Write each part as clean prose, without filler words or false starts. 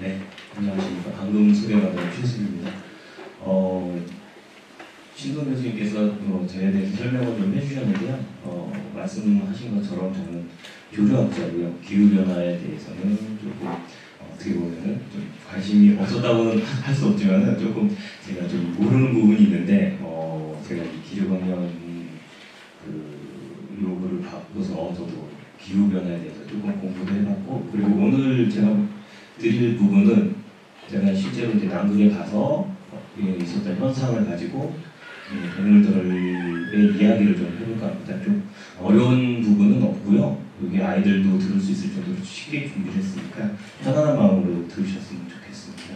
네, 안녕하십니까. 방금 소개받은 최승입니다. 신동 교수님께서 저에 대해서 설명을 좀 해주셨는데요. 말씀하신 것처럼 저는 교류학자고요. 기후변화에 대해서는 조금 어떻게 보면은 좀 관심이 없었다고는 할 수 없지만은 조금 제가 좀 모르는 부분이 있는데 제가 이 기후방향 그 요구를 받고서 저도 기후변화에 대해서 조금 공부도 해봤고, 그리고 오늘 제가 드릴 부분은 제가 실제로 이제 남극에 가서 있었던 현상을 가지고 동물들의 이야기를 좀 해볼까 합니다. 좀 어려운 부분은 없고요. 여기 아이들도 들을 수 있을 정도로 쉽게 준비를 했으니까 편안한 마음으로 들으셨으면 좋겠습니다.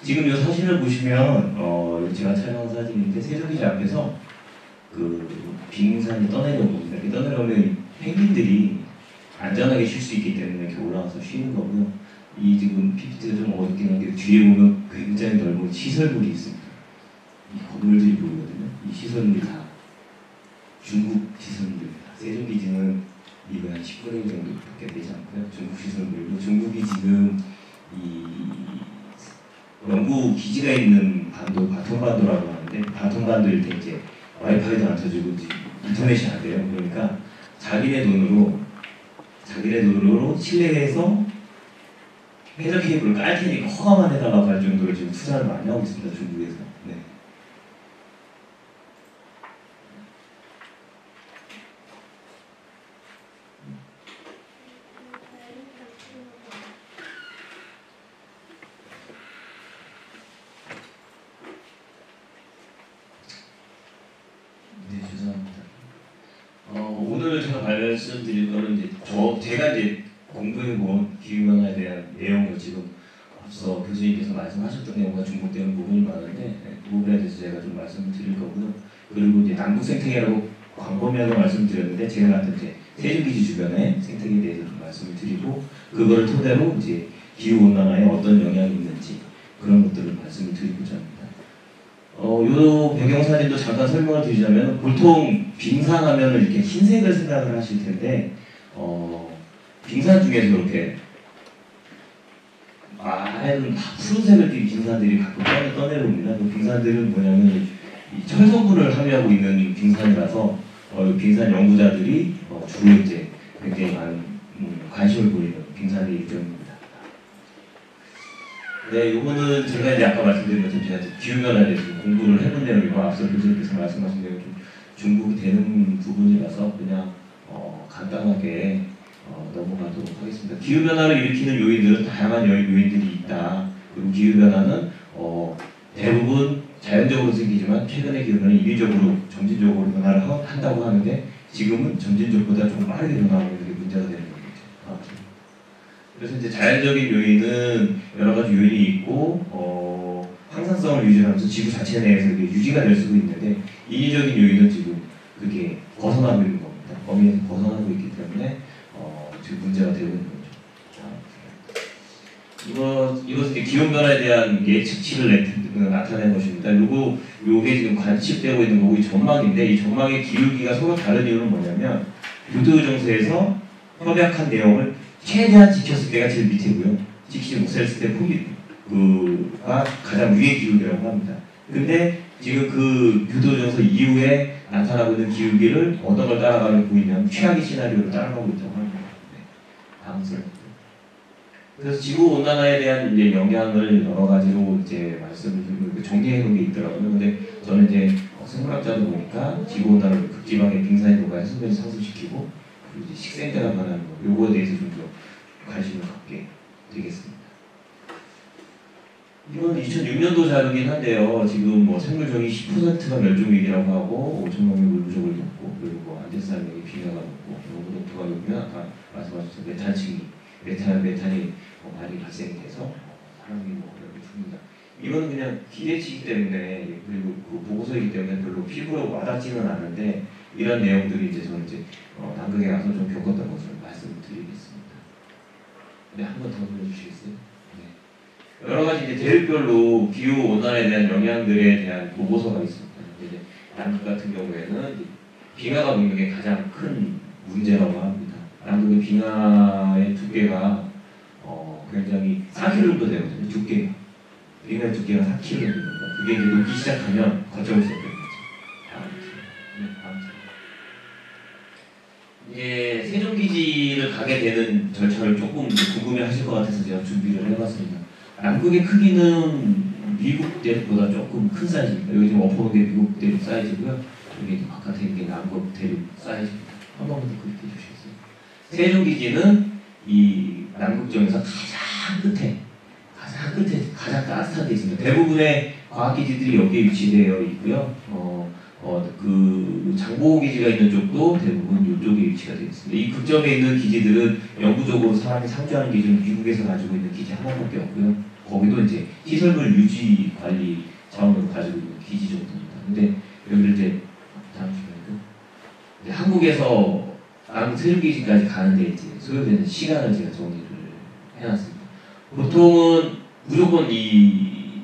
지금 이 사진을 보시면 제가 촬영한 사진인데 세종기지 앞에서 그 빙산이 떠내려오고 있습니다. 이렇게 떠내려오면 펭귄들이 안전하게 쉴 수 있기 때문에 이렇게 올라와서 쉬는 거고요. 이 지금 PPT가 좀 어둡긴 한데 뒤에 보면 굉장히 넓은 시설물이 있습니다. 이 건물들이 보이거든요. 이 시설물이 다 중국 시설물입니다. 세종기지는 이거 한 10분의 1 정도밖에 되지 않고요. 중국 시설물이고, 중국이 지금 이 영구 기지가 있는 반도 바통반도라고 하는데, 바통반도일 때 이제 와이파이도 안 터지고 인터넷이 안 돼요. 그러니까 자기네 돈으로 실내에서 해저 케이블을 깔 테니까 허가만 해달라고 할 정도로 지금 투자를 많이 하고 있습니다. 중국에서. 네. 네, 죄송합니다. 오늘 제가 말씀드릴 거는 이제 제가 이제 공부해본 기후변화에 대한 내용을 지금 앞서 교수님께서 말씀하셨던 내용과 중복되는 부분이 많은데, 그 부분에 대해서 제가 좀 말씀을 드릴 거고요. 그리고 이제 남북 생태계라고 광범위하게 말씀드렸는데, 제가 같은 이제 세종기지 주변의 생태계에 대해서 좀 말씀을 드리고, 그거를 토대로 이제 기후 온난화에 어떤 영향이 있는지 그런 것들을 말씀을 드리고자 합니다. 요 배경사진도 잠깐 설명을 드리자면, 보통 빙산하면 이렇게 흰색을 생각을 하실 텐데, 빙산 중에서 이렇게 하얀 푸른색을 띤 빙산들이 가끔 떠내려옵니다. 그 빙산들은 뭐냐면 이 철성분을 함유하고 있는 빙산이라서 빙산 연구자들이 주로 이제 굉장히 많은 관심을 보이는 빙산의 일종입니다. 네, 이거는 제가 이제 아까 말씀드린 것처럼 제가 기후변화에 대해서 공부를 해본 내용이고, 앞서 교수님께서 말씀하신 내용 좀 중복이 되는 부분이라서 그냥 간단하게 넘어가도록 하겠습니다. 기후변화를 일으키는 요인들은 다양한 요인들이 있다. 그리고 기후변화는 대부분 자연적으로 생기지만 최근의 기후변화는 인위적으로 점진적으로 변화를 한다고 하는데, 지금은 점진적보다 좀 빠르게 변화하고 있는 게 문제가 되는 거죠. 그래서 이제 자연적인 요인은 여러 가지 요인이 있고 항상성을 유지하면서 지구 자체 내에서 이게 유지가 될 수도 있는데, 인위적인 요인은 지금 그게 벗어나고 있는 겁니다. 범위에서 벗어나고 있기 때문에 지금 문제가 되고 있는 거죠. 이것은 이제 기온변화에 대한 예측치를 나타낸 것입니다. 요게 지금 관측되고 있는 거고, 이 전망인데, 이 전망의 기울기가 서로 다른 이유는 뭐냐면, 교토정서에서 협약한 내용을 최대한 지켰을 때가 제일 밑이고요. 지키지 못했을 때 가 가장 위의 기울기라고 합니다. 근데 지금 그 교토정서 이후에 나타나고 있는 기울기를 어떤 걸 따라가는 보이냐면 최악의 시나리오를 따라가고 있다고 합니다. 네. 다음 슬라이드. 그래서 지구 온난화에 대한 이제 영향을 여러 가지로 이제 말씀을 드리고 정리해 놓은 게 있더라고요. 근데 저는 이제 생물학자도 보니까 지구 온난화를 극지방의 빙산이 녹아야 수면을 상승시키고, 그리고 이제 식생태가 변하는 거, 요거에 대해서 좀 더 관심을 갖게 되겠습니다. 이건 2006년도 자료긴 한데요. 지금 뭐 생물종이 10%가 멸종위기라고 하고 5천만 명이 물부족을 겪고, 그리고 안데스산맥이 빙하가 높고, 영구 독토가 높으면 아까 말씀하셨던 메탄이 많이 발생이 돼서 사람이 어렵게 죽는다. 이건 그냥 기대치이기 때문에, 그리고 그 보고서이기 때문에 별로 피부에 와닿지는 않는데, 이런 내용들이 이제 저는 이제 남극에 가서 좀 겪었던 것을 말씀을 드리겠습니다. 네, 한 번 더 보여주시겠어요? 여러 가지 이제 대륙별로 기후 온난화에 대한 영향들에 대한 보고서가 있습니다. 이제 남극 같은 경우에는 빙하가 녹는 게 가장 큰 문제라고 합니다. 남극의 빙하의 두께가 굉장히 4kg 정도 되거든요. 두께가. 비행단 두께가 4kg 정도 됩니다. 그게 이제 녹기 시작하면 거점을 시작되는 거죠. 다음 이제 세종기지를 가게 되는 절차를 조금 궁금해하실 것 같아서 제가 준비를 해봤습니다. 남극의 크기는 미국 대륙보다 조금 큰 사이즈입니다. 여기 지금 엎어놓은 게 미국 대륙 사이즈고요. 여기 바깥에 있는 게 남극 대륙 사이즈입니다. 한 번만 더 클릭해 주시겠어요? 세종기지는 이 남극점에서 가장 따뜻한 데 있습니다. 대부분의 과학기지들이 여기에 위치되어 있고요. 그 장보기지가 있는 쪽도 대부분 이쪽에 위치가 되어 있습니다. 이 극점에 있는 기지들은 영구적으로 사람이 상주하는 기지는 미국에서 가지고 있는 기지 하나밖에 없고요. 거기도 이제 시설물 유지 관리 자원으로 가지고 있는 기지 정도입니다. 근데 여기를 이제 잠시만요. 이제 한국에서 남극 세종기지까지 가는데 이제 소요되는 시간을 제가 정리를 해놨습니다. 보통은 무조건 이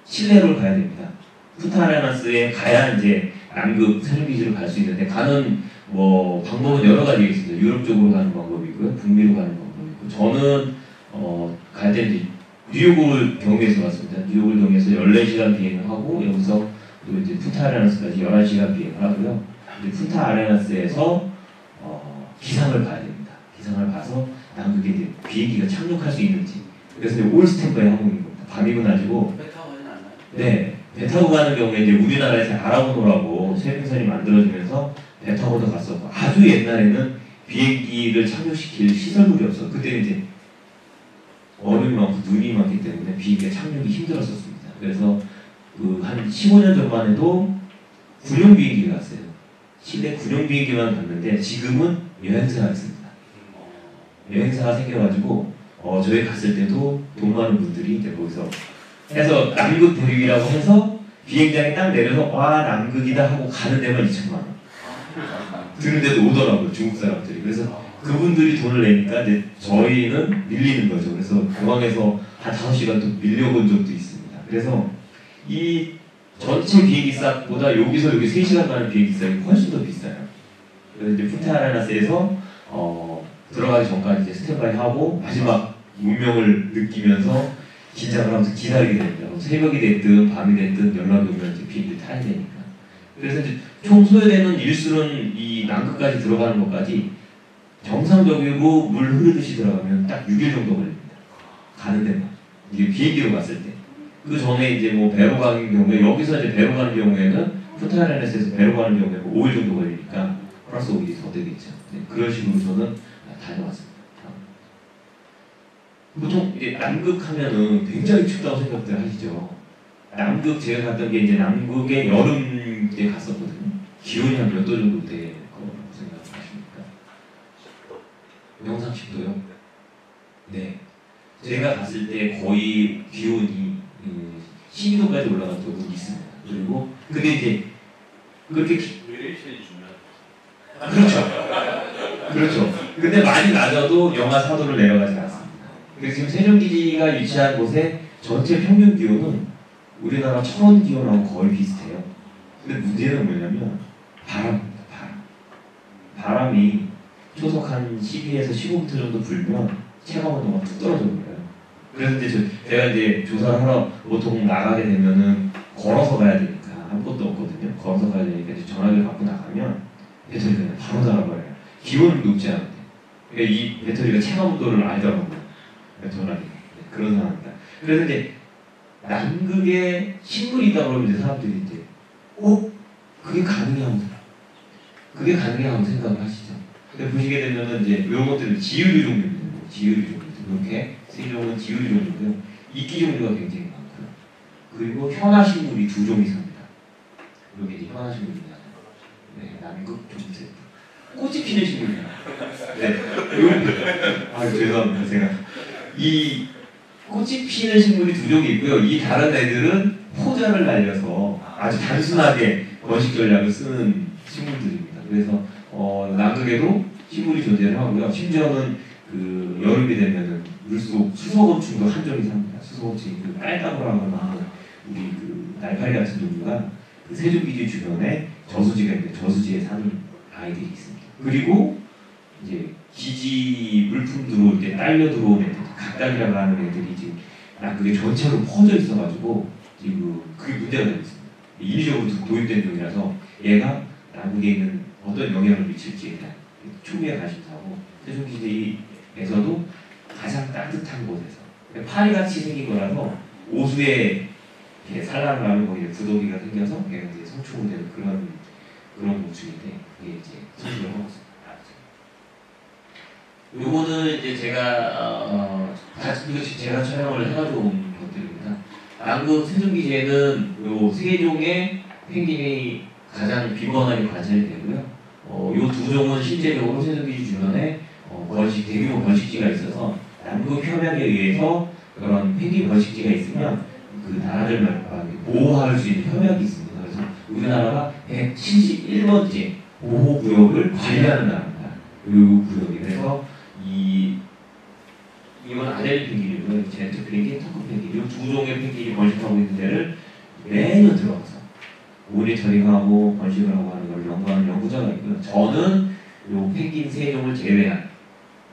실내로 가야 됩니다. 푼타아레나스에 가야 이제 남극 세종기지로 갈 수 있는데 가는 뭐 방법은 여러 가지 있습니다. 유럽 쪽으로 가는 방법이고요, 북미로 가는 방법이고, 저는 갈 때 이제 뉴욕을 경유해서 갔습니다. 뉴욕을 경유해서 14시간 비행을 하고 여기서 또 이제 푼타아레나스까지 11시간 비행을 하고요. 이제 푼타아레나스에서 기상을 봐야 됩니다. 기상을 봐서 남극에 이제 비행기가 착륙할 수 있는지. 그래서 이제 올 스탠바이 하고 있는 겁니다. 밤이고 낮이고. 배 타고 가진 않나요? 네. 배 타고 가는 경우에 이제 우리나라에서 아라고노라고 세빙선이 만들어지면서 배 타고도 갔었고, 아주 옛날에는 비행기를 착륙시킬 시설물이 없어. 그때는 이제 얼음이 많고 눈이 많기 때문에 비행기가 착륙이 힘들었었습니다. 그래서 그 한 15년 전만 해도 군용 비행기가 갔어요. 실내 군용 비행기만 갔는데 지금은 여행사가 있습니다. 여행사가 생겨가지고 저희 갔을 때도 돈 많은 분들이 이제 거기서 해서 남극 대륙이라고 해서 비행장에 딱 내려서 와 남극이다 하고 가는 데만 2천만 원. 드는 데도 오더라고요, 중국 사람들이. 그래서 그분들이 돈을 내니까 이제 저희는 밀리는 거죠. 그래서 공항에서 한 5시간 또 밀려본 적도 있습니다. 그래서 이 전체 비행기 값보다 여기서 여기 3시간 가는 비행기 값이 훨씬 더 비싸요. 그래서 이제 푼타아레나스에서 들어가기 전까지 이제 스탠바이 하고 마지막 운명을 느끼면서 긴장을 하면서 기다리게 됩니다. 새벽이 됐든 밤이 됐든 연락이 오면 이제 비행기를 타야 되니까. 그래서 이제 총 소요되는 일수는 이 남극까지 들어가는 것까지 정상적으로 물 흐르듯이 들어가면 딱 6일 정도 걸립니다. 가는 데만. 이게 비행기로 갔을 때. 그 전에 이제 뭐 배로 가는 경우에, 여기서 이제 배로 가는 경우에는 푼타아레나스에서 배로 가는 경우에 뭐 5일 정도 걸리니까 플러스 5일이 더 되겠죠. 네, 그런 식으로 저는 다녀왔습니다. 보통 이제 남극 하면은 굉장히 춥다고 생각들 하시죠. 남극 제가 갔던 게 이제 남극의 여름 때 갔었거든요. 기온이 한 몇 도 정도 될 거라고 생각하십니까? 영상 10도요? 네. 제가 갔을 때 거의 기온이 12도까지 올라간 적은 있습니다. 그리고 근데 이제 그렇게 레이션이 중요하다. 그렇죠. 그렇죠. 근데 많이 낮아도 영하 4도를 내려가지 않습니다. 그래서 지금 세종기지가 위치한 곳의 전체 평균 기온은 우리나라 철원 기온하고 거의 비슷해요. 근데 문제는 뭐냐면 바람입니다. 바람이 초속 한 12에서 15m 정도 불면 체감 온도가 툭 떨어져 버려요. 그래서 이제 제가 이제 조사를 하러 보통 나가게 되면은 걸어서 가야 되니까 아무것도 없거든요. 걸어서 가야 되니까 이제 전화기를 갖고 나가면 배터리가 그냥 바로 닳아버려요. 기온은 높지 않은데. 그러니까 이 배터리가 체감 온도를 알더라고요. 전화기. 네, 그런 상황입니다. 그래서 이제 남극에 식물이 있다고 그러면 이제 사람들이 이제 그게 가능해 하고 생각을 하시죠. 근데 보시게 되면은 이제 이런 것들은 지유류 종류입니다. 지유류 종류들. 이렇게 세종은 지유류 종류고요. 이끼 종류가 굉장히 많고요. 그리고 현화식물이 2종이 삽니다. 이렇게 이제 현화식물입니다. 네, 남극 종세. 꽃이 피는 식물이에요. 네, 죄송합니다. 제가 이 꽃이 피는 식물이 2종이 있고요. 이 다른 애들은 포자를 날려서 아주 단순하게 번식 전략을 쓰는 식물들입니다. 그래서 남극에도 식물이 존재를 하고요. 심지어는 그 여름이 되면은 물속 수소곤충도 한 종이 삽니다. 수소곤충이 그 깔따구라고 하는 우리 그 날파리 같은 종류가 그 세종기지 주변에 저수지가 있는데 저수지에 사는 아이들이 있습니다. 그리고 이제 기지 물품 들어올 때 딸려 들어오는 애들 가닥이라고 하는 애들이 지금 그게 전체로 퍼져 있어가지고 지금 그게 문제가 되고 있습니다. 인위적으로 도입된 종이라서 얘가 남극에 있는 어떤 영향을 미칠지에 대한 초기의 관심사고 세종시대에서도 가장 따뜻한 곳에서 파리같이 생긴 거라서 오수에 이렇게 산란을 하면 거기에 구더기가 생겨서 얘가 이제 성충이 되는 그런 고충인데 이게 이제 선수를 하고 있습니다. 요거는 이제 제가 촬영을 해가지고 온 것들입니다. 남극 세종기지에는 요 세 종의 펭귄이 가장 빈번하게 관찰이 되고요. 요 두 종은 실제적으로 세종기지 주변에 대규모 번식지가 있어서 남극 협약에 의해서 그런 펭귄 번식지가 있으면 그 나라를 보호할 수 있는 협약이 있습니다. 그래서 우리나라가 171번째 보호구역을 관리하는 나라입니다. 이 구역이. 그래서 이건 아델 펭귄이고요. 젠트 펭귄, 터크 펭귄 이 두 종의 펭귄이 번식하고 있는 데를 매년 들어가서 모니터링하고 번식을 하고 하는 걸 연구하는 연구자가 있고요. 저는 이 펭귄 세 종을 제외한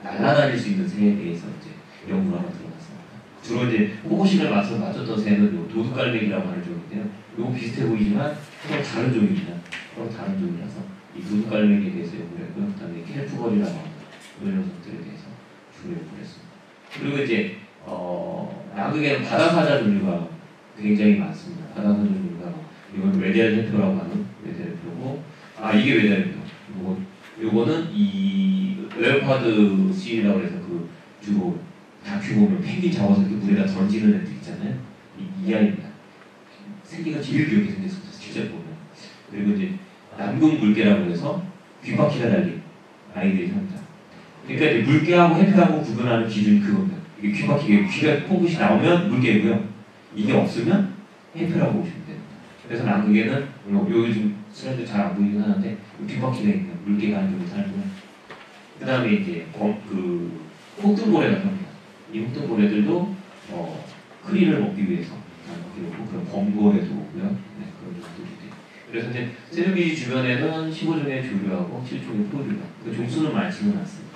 날아다닐 수 있는 새에 대해서 이제 연구를 하러 들어갔습니다. 주로 이제 호기심을 맞췄던 새는 요 도둑갈매기라고 하는 종인데요. 이거 비슷해 보이지만 서로 다른 종입니다. 서로 다른 종이라서 이 도둑갈매기에 대해서 연구를 했고요. 그 다음에 캘프걸이라고 하는 이런 녀석들에 대해서 주로 연구를 했습니다. 그리고 이제 남극에는 바다사자 종류가 굉장히 많습니다. 바다사자 종류가 이건 외대알대표라고 하는 외대알대표고 이게 외대알대표. 요거는 이 레오파드 씨라고 해서 그 주로 다큐 보면 펭귄 잡아서 이렇게 물에다 던지는 애들 있잖아요. 이 아이입니다. 생기가 제일 귀엽게 생겼습니다. 실제 보면. 그리고 이제 남극 물개라고 해서 귓바퀴가 달린 아이들이 삽니다. 그러니까 이제 물개하고 해파하고 구분하는 기준이 그겁니다. 이게 귀가 콩긋이 나오면 물개고요. 이게 없으면 해파라고 보시면 됩니다. 그래서 남극에는 요즘 슬라이드 잘 안 보이긴 하는데 귓바퀴가 있는 물개가 한 종이 살고요. 그 다음에 이제 혹등고래가 삽니다. 이 혹등고래들도 크리를 먹기 위해서 그리고 그런 범고래도 오고요. 네, 그런 종들이 돼요. 그래서 이제 세종기지 주변에는 15종의 조류하고 7종의 포류가 그 종수는 많지는 않습니다.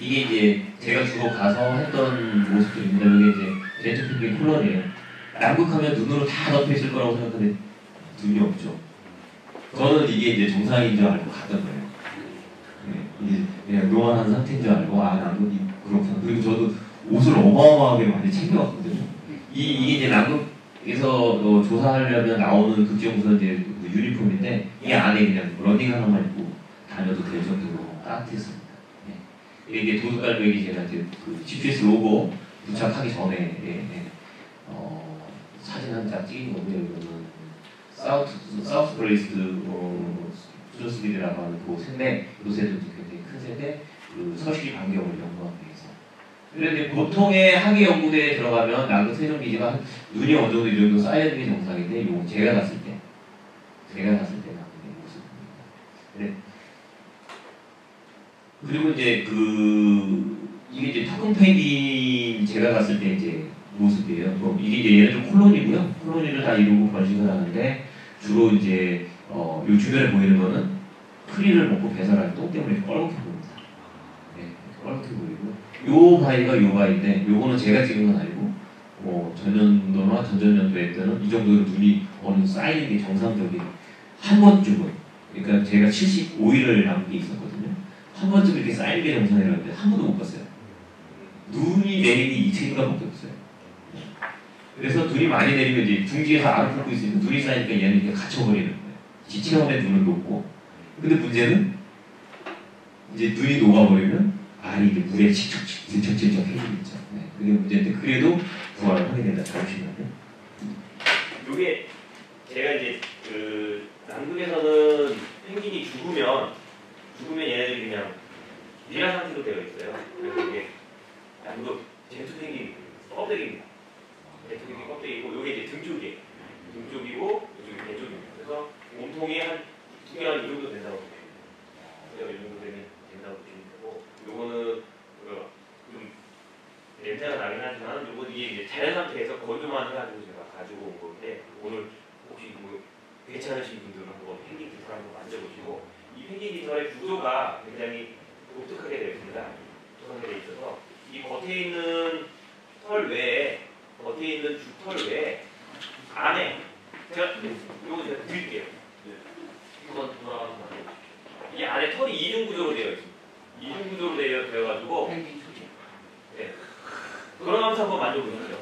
이게 이제 제가 주로 가서 했던 모습들입니다. 이게 이제 젠트 펭귄 콜론이에요. 남극하면 눈으로 다 덮여 있을 거라고 생각하는데 눈이 없죠. 저는 이게 이제 정상인 줄 알고 갔던 거예요. 네, 이게 그냥 노안한 상태인 줄 알고 남극이 그렇구나. 그리고 저도 옷을 어마어마하게 많이 챙겨왔거든요. 이게 이제 남극에서 조사하려면 나오는 극지연구소 이제 유니폼인데 이 안에 그냥 러닝 하나만 입고 다녀도 될 정도로 따뜻했습니다. 네. 이게 도둑갈매기 제가 이제 그 GPS 로고 부착하기 전에 사진 한 장 찍은 거고요. 이거는 사우스 브레이스드 수저스비드라고 하는 그 새인데 그 새도 굉장히 큰 새인데 그 서식지 반경을 연구하기 위해서. 그런데 보통의 학예 연구대에 들어가면 남극 세종기지가 눈이 어느 정도 이 정도 쌓여 있는 게 정상인데 이거 제가 갔을 때 남극의 모습입니다. 네. 그리고 이제 이게 이제 터큰 펭귄 제가 갔을 때 이제 모습이에요. 이게 이제 얘네들 콜로니고요. 콜로니를 다 이루고 번식을 하는데 주로 이제 요 주변에 보이는 거는 크리를 먹고 배설한 똥 때문에 뻘겋게 보입니다. 네, 뻘겋게 보이고 요 바위가 요 바위인데 요거는 제가 찍은 건 아니고 전년도나 전전년도에 때는 이 정도로 눈이 어느 쌓이는 게 정상적인 한 번쯤은 그러니까 제가 75일을 남은 게 있었거든요. 한 번쯤 이렇게 쌓이는 게 정상이라는데 한 번도 못 봤어요. 눈이 내리는 이틀인가 밖에 없어요. 그래서 눈이 많이 내리면 이제 둥지에서 알을 품고 있으니까 눈이 쌓이니까 얘는 이렇게 갇혀버리는 거예요. 지체원의 눈은 녹고. 근데 문제는 이제 눈이 녹아버리면 알이 이제 물에 질척질척 해지겠죠. 네, 그게 문제인데 그래도 부활을 하게 된다. 잠시만요. 요게 제가 이제 남극에서는 펭귄이 죽으면 얘네들이 그냥 비란 상태로 되어 있어요. 그래서 이게 남극 젠투 펭귄 껍데기입니다. 젠투 펭귄 껍데기고 요게 이제 등 쪽이고 이쪽이 배 쪽입니다. 그래서 몸통이 한 두께가 이 정도 된다고 보시면 됩니다. 이 정도 된다고 보시면 되고 요거는 좀 냄새가 나긴 하지만 요거 이게 이제 자연 상태에서 건조만 해가지고 제가 가지고 온 건데 오늘 혹시 괜찮으신 분들은 한번 펭귄 깃털 한번 만져보시고 이 펭귄 깃털의 구조가 굉장히 독특하게 되어 있습니다. 구성이 되어 있어서 이 겉에 있는 털 외에 겉에 있는 주털 외에 안에 요거 제가 드릴게요. 이건 돌아가는 거 아니에요. 이 안에 털이 이중 구조로 되어 있습니다. 이중 구조로 되어가지고 네. 돌아가면서 한번 만져보시죠.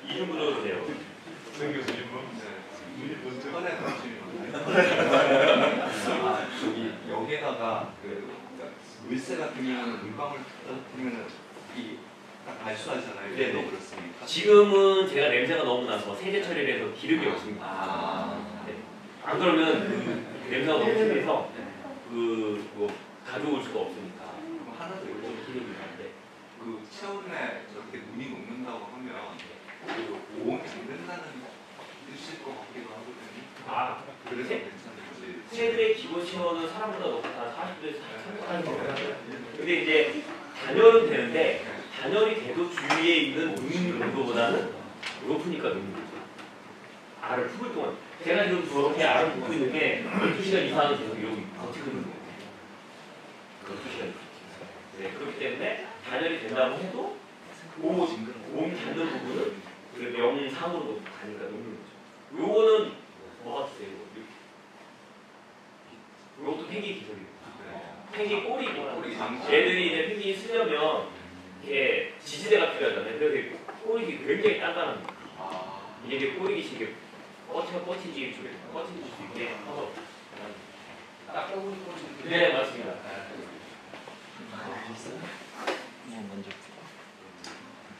이중 구조로 돼요. 정 교수님 뭐? 아, 저기 여기다가 그 물새 같은 경우는 물방울 터뜨리면 이 발수하잖아요. 네네. 네, 그렇습니까? 지금은 제가 냄새가 너무 나서 세제 처리를 해서 기름이 없습니다. 아, 네. 안 그러면 그 냄새가 너무 심해서 뭐 가져올 수가 없으니까. 그럼 하나 더 좀 여쭤볼게요. 기름이 나는데 그 체온에 저렇게 눈이 녹는다고 하면 그 오온이 안 된다는 뜻일 것 같기도 하거든요. 아 그래서 새- 괜찮은지. 새들의 기본 체온은 사람보다 높다 40도에서 43도까지. 근데 이제 단열은 되는데 단열이 돼도 주위에 있는 눈 온도보다는 높으니까 녹는 거죠. 알을 품을 동안 제가 지금 저렇게 알을 품고 있는 게 12시간 이상은 계속 여기 버티고 있는 거예요. 12시간. 네, 그렇기 때문에 단열이 된다고 해도 몸 닿는 부분은 그 명상으로 가니까 녹는 거죠. 요거는 뭐 같으세요? 이것도 펭귄 기술이에요. 펭귄 꼬리 장치. 얘들이 이제 펭귄이 쓰려면 이게 지지대가 필요하잖아요. 그래서 꼬리기 굉장히 단단한 거예요. 아, 이게 이제 꼬리기 이게 뻗치지 수 있게 한번. 네 맞습니다.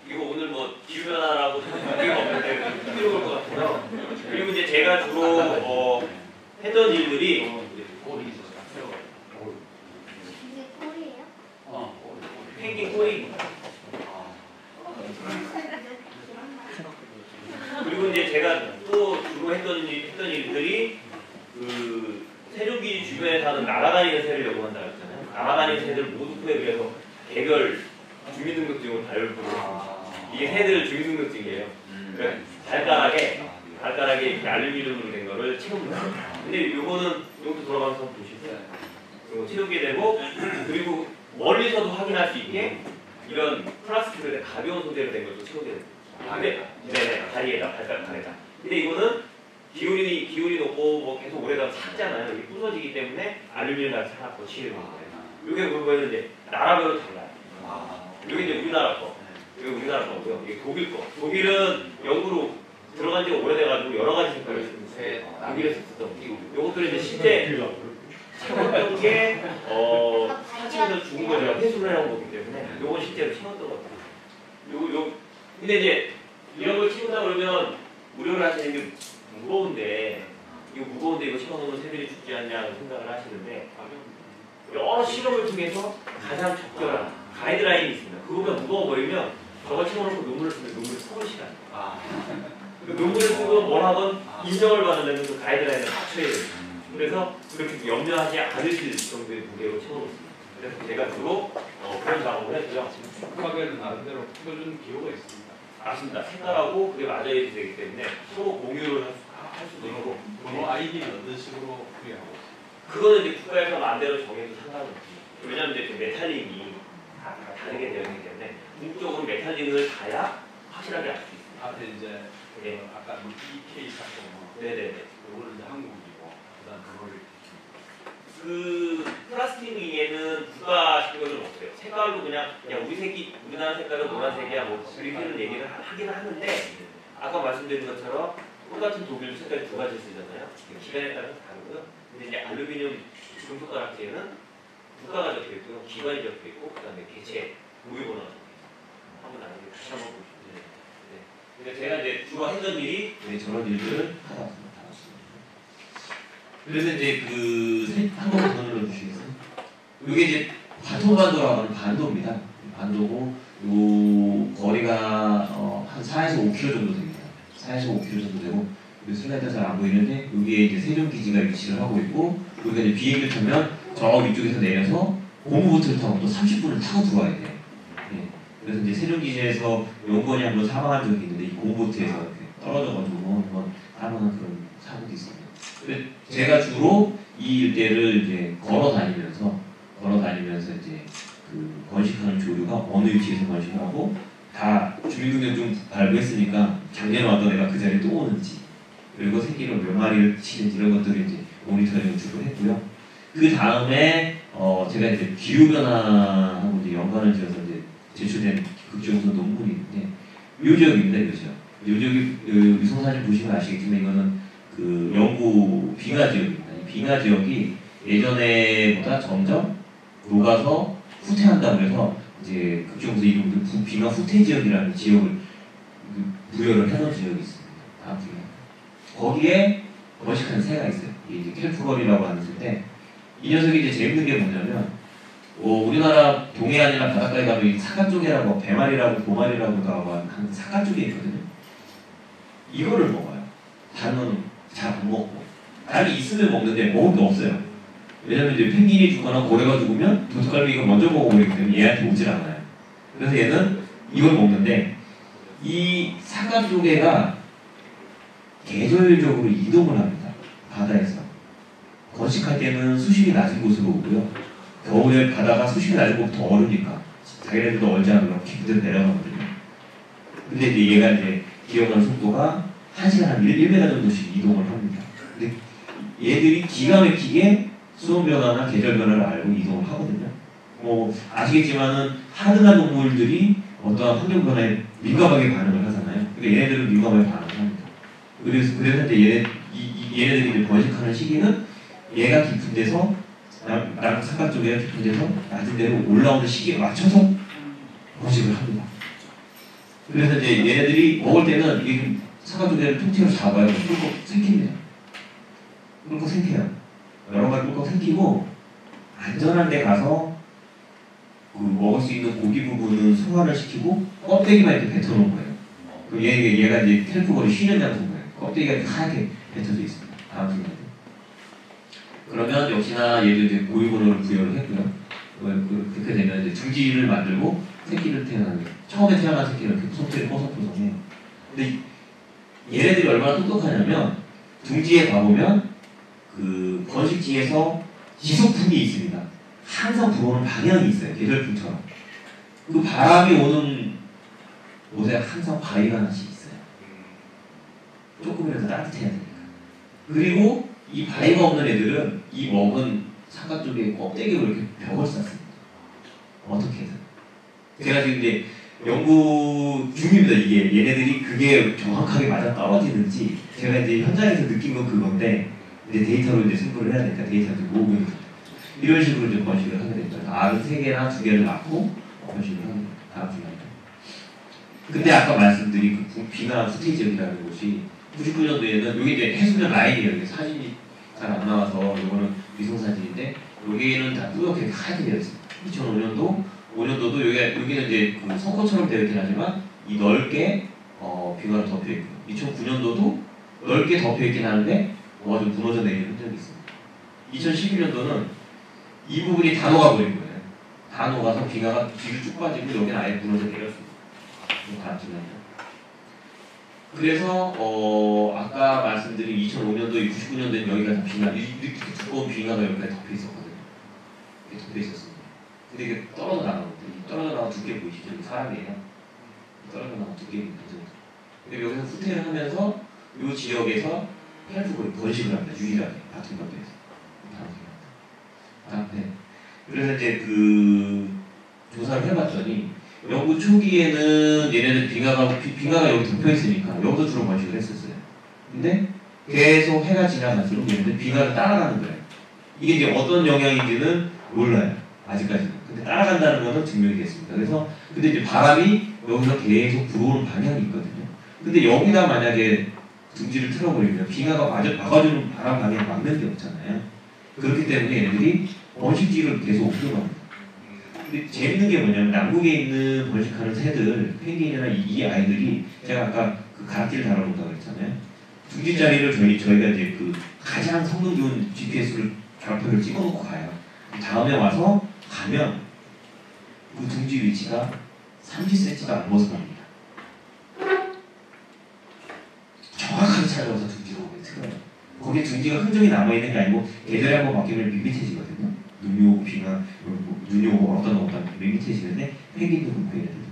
이거 오늘 뭐 기후변화라고 의미가 없는데 필요할 것 같아요. 그리고 이제 제가 주로 했던 일들이 이게 꼴이에요? 펭귄 꼬리 그리고 이제 제가 또 주로 했던 일들이 그 세종기 주변에 사는 날아다니는 새를 연구한다고 했잖아요. 날아다니는 새들 모두 구해서 개별 주민등록증을 발급하고 이게 새들 주민등록증이에요. 그러니까 발가락에 이렇게 알루미늄으로 된 거를 채웁니다. 근데 요거는 이것도 돌아가면서 한번 보시세요. 이거 채우게 되고 그리고 멀리서도 확인할 수 있게 이런 플라스틱으로 가벼운 소재로 된 것도 채우게 됩니다. 근데 네, 다리에다 발가락 아래다. 근데 이거는 기울이 높고 뭐 계속 오래가면 삭잖아요. 이게 부서지기 때문에 알루미늄 같이 하나 거치는 거예요. 이게 보면 이제 나라별로 달라요. 이게 이제 우리나라 거. 이게 우리나라 거고요. 이게 독일 거. 독일은 영구로 들어간 지가 오래돼가지고 여러 가지 색깔을 쓰는데 독일에서 썼던 거. 요것들은 이제 실제 채웠던 게 사측에서 죽은 거 제가 회수를 해온 거기 때문에 요건 실제로 채웠던 것 같아요. 근데 이제 이런 걸 채운다 그러면 무료를 하시는 게 무거운데 이거 채워놓으면 새들이 죽지 않냐고 생각을 하시는데 여러 실험을 통해서 가장 적절한 가이드라인이 있습니다. 그거보다 무거워버리면 저걸 채워놓고 논문을 쓰면 논문을 써볼 시간. 그 논문을 쓰고 뭘 하건 인정을 받으려면 그 가이드라인을 맞춰야 돼요. 그래서 그렇게 염려하지 않으실 정도의 무게로 채워놓습니다. 그래서 제가 주로 그런 작업을 했고요. 국가별로 나름대로 풀어주는 기호가 있습니다. 맞습니다. 색깔하고 그게 맞아야 되기 때문에 서로 공유를 할 수도 있고 그 아이디는 어떤 식으로 풀이하고 있습니다. 그거는 이제 국가에서 마음대로 정해도 상관없지. 왜냐하면 이제 그 메탈링이 다 다르게 되어 있기 때문에 궁극적으로 메탈링을 다야 확실하게 알 수 있습니다. 앞에 이제 네. 아까 EK 사건 네네네. 요거는 이제 한국이고 그다음 그거를 그 플라스틱링에는 국가 식별은 없어요. 색깔로 그냥 우리나라 색깔은 노란색이야 뭐 그렇게는 얘기를 하기는 하는데 아까 말씀드린 것처럼 똑같은 독일 색깔 두 가지 쓰잖아요. 기간에 따라서 다르고요. 근데 이제 알루미늄 금속가락지에는 국가가 적혀 있고요, 기관이 적혀 있고, 그다음에 개체 우유번호가 적혀 있어요. 한번 나중에 다시 한번 보시죠. 네. 근데 제가 이제 주로 했던 일이 저런 일들을 하다 왔습니다. 그래서 이제 한 번 더 눌러주시겠어요? 이게 이제 반통반도라고 하는 반도입니다. 반도고 요 거리가 한 4에서 5km 정도 됩니다. 4에서 5km 정도 되고 슬라이드가 잘 안 보이는데 여기에 이제 세종기지가 위치를 하고 있고 여기가 이제 비행기를 타면 저 위쪽에서 내려서 고무보트를 타고 또 30분을 타고 들어와야 돼요. 예. 그래서 이제 세종기지에서 연구원이 한 번 사망한 적이 있는데 이 고무보트에서 이렇게 떨어져가지고 한번 사망한 그런 사고도 있습니다. 근데 제가 주로 이 일대를 이제 걸어 다니면서 이제 그 건식하는 조류 계속 번식을 하고 다 주민등록증 발부했으니까 작년에 왔던 애가 그 자리에 또 오는지 그리고 새끼를 몇 마리를 치는지 이런 것들을 이제 모니터링을 주로 했고요. 그 다음에 제가 이제 기후변화하고 이제 연관을 지어서 이제 제출된 극중에서 논문이 있는데 묘지역입니다. 묘지역이 위성사진 보시면 아시겠지만 이거는 그 영구 빙하 지역입니다. 이 빙하 지역이 예전에보다 점점 녹아서 후퇴한다고 해서 이제 극중에서 이름을 빙하 후퇴 지역이라는 지역을 부여를 해놓은 지역이 있습니다. 거기에 번식하는 새가 있어요. 이게 이제 캘프걸이라고 하는 새인데 이 녀석이 이제 재밌는 게 뭐냐면 우리나라 동해안이나 바닷가에 가면 이 사과조개라고 배말이라고 보말이라고 하는 사과조개 있거든요. 이거를 먹어요. 다른 건 잘 안 먹고 다른 있으면 먹는데 먹을 게 없어요. 왜냐면 이제 펭귄이 죽거나 고래가 죽으면 도둑갈매기가 먼저 먹어버리기 때문에 얘한테 오질 않아요. 그래서 얘는 이걸 먹는데 이 사과조개가 계절적으로 이동을 합니다. 바다에서. 번식할 때는 수심이 낮은 곳으로 오고요. 겨울에 바다가 수심이 낮은 곳 더 얼으니까 자기네들도 얼지 않으려고 깊이들 내려가거든요. 근데 이제 얘가 이제 기어가는 속도가 1시간 한 1m 정도씩 이동을 합니다. 근데 얘들이 기가 막히게 수온 변화나 계절 변화를 알고 이동을 하거든요. 아시겠지만은 하드한 동물들이 어떠한 환경 변화에 민감하게 반응을 하잖아요. 그러니까 얘네들은 민감하게 반응을 합니다. 그래서 이제 얘네들이 이제 번식하는 시기는 얘가 깊은 데서 나랑 사과 쪽에 깊은 데서 낮은 데로 올라오는 시기에 맞춰서 번식을 합니다. 그래서 이제 얘네들이 먹을 때는 이게 사과 쪽에 통째로 잡아요. 꿀꺽 생깁니다. 꿀꺽 생겨요. 여러 가지 꿀꺽 생기고 안전한 데 가서 그 먹을 수 있는 고기 부분은 소화를 시키고 껍데기만 이렇게 뱉어놓은 거예요. 그럼 얘가 이제 텔프걸이 쉬는 장소인 거예요. 껍데기가 하얗게 뱉어져 있습니다. 다음 순간에. 그러면 역시나 얘도 이제 고유번호를 부여를 했고요. 그렇게 되면 이제 둥지를 만들고 새끼를 태어나는 처음에 태어난 새끼는 이렇게 손질을 뽀송뽀송해요. 근데 얘네들이 얼마나 똑똑하냐면 둥지에 가보면 그 번식지에서 지속풍이 있습니다. 항상 불어오는 방향이 있어요. 계절풍처럼. 그 바람이 오는 곳에 항상 바위가 하나씩 있어요. 조금이라도 따뜻해야 되니까. 그리고 이 바위가 없는 애들은 이 먹은 사과 쪽에 껍데기로 이렇게 벽을 쌌습니다. 어떻게든. 제가 지금 이제 연구 중입니다. 이게 얘네들이 그게 정확하게 맞아 떨어지는지 제가 이제 현장에서 느낀 건 그건데 이제 데이터로 이제 승부를 해야 되니까 데이터도 모으고 이런 식으로 이제 번식을 하게 됩니다. 알은 3개나 2개를 낳고 번식을 합니다. 다음 주에. 근데 아까 말씀드린 그 빙하 후퇴 지역이라는 곳이 99년도에는 여기 이제 해수면 라인이에요. 여기 사진이 잘 안 나와서 이거는 위성 사진인데 여기는 다 뿌옇게 하얗게 되어 있습니다. 2005년도도 여기는 이제 그 성코처럼 되어 있긴 하지만 이 넓게 빙하로 덮여 있고 2009년도도 넓게 덮여 있긴 하는데 뭐가 좀 무너져 내리는 흔적이 있습니다. 2011년도는 이 부분이 다 녹아버린 거예요. 다 녹아서 빙하가 뒤로 쭉 빠지고 여기는 아예 무너져 내렸습니다. 그래서 아까 말씀드린 2005년도, 99년도에 여기가 다 빙하, 이렇게 두꺼운 빙하가 여기가 덮여 있었거든요. 이렇게 덮여 있었습니다. 근데 이게 떨어져 나가거든요. 떨어져 나가 두께 보이시죠? 이게 사람이에요. 떨어져 나가 두께입니다. 근데 여기서 후퇴를 하면서 이 지역에서 헬프가 번식을 합니다. 유일하게 같은 것들에서. 다음에 그래서 이제 그 조사를 해봤더니 연구 초기에는 얘네들 빙하가 여기 덮여 있으니까 여기서 주로 번식을 했었어요. 근데 계속 해가 지나갈수록 얘네들 빙하를 따라가는 거예요. 이게 이제 어떤 영향인지는 몰라요. 아직까지는. 근데 따라간다는 거는 증명이 됐습니다. 그래서 근데 이제 바람이 여기서 계속 불어오는 방향이 있거든요. 근데 여기다 만약에 둥지를 틀어버리면 빙하가 막아주는 바람 방향에 막는 게 없잖아요. 그렇기 때문에 얘네들이 번식지를 계속 옮겨갑니다. 근데 재밌는 게 뭐냐면 남극에 있는 번식하는 새들, 펭귄이나 이 아이들이 제가 아까 그 가락지를 달아본다고 그랬잖아요. 둥지 자리를 저희가 이제 그 가장 성능 좋은 GPS를 좌표를 찍어놓고 가요. 다음에 와서 가면 그 둥지 위치가 30cm가 안 벗어납니다. 정확하게 찾아와서 둥지로 오게 틀어요. 거기에 둥지가 흔적이 남아있는 게 아니고 계절이 한번 바뀌면 밋밋해지거든요. 눈이 오고 빙하, 눈이 오고 어떤 밋밋해지는데 펭귄도 그렇고 얘네들도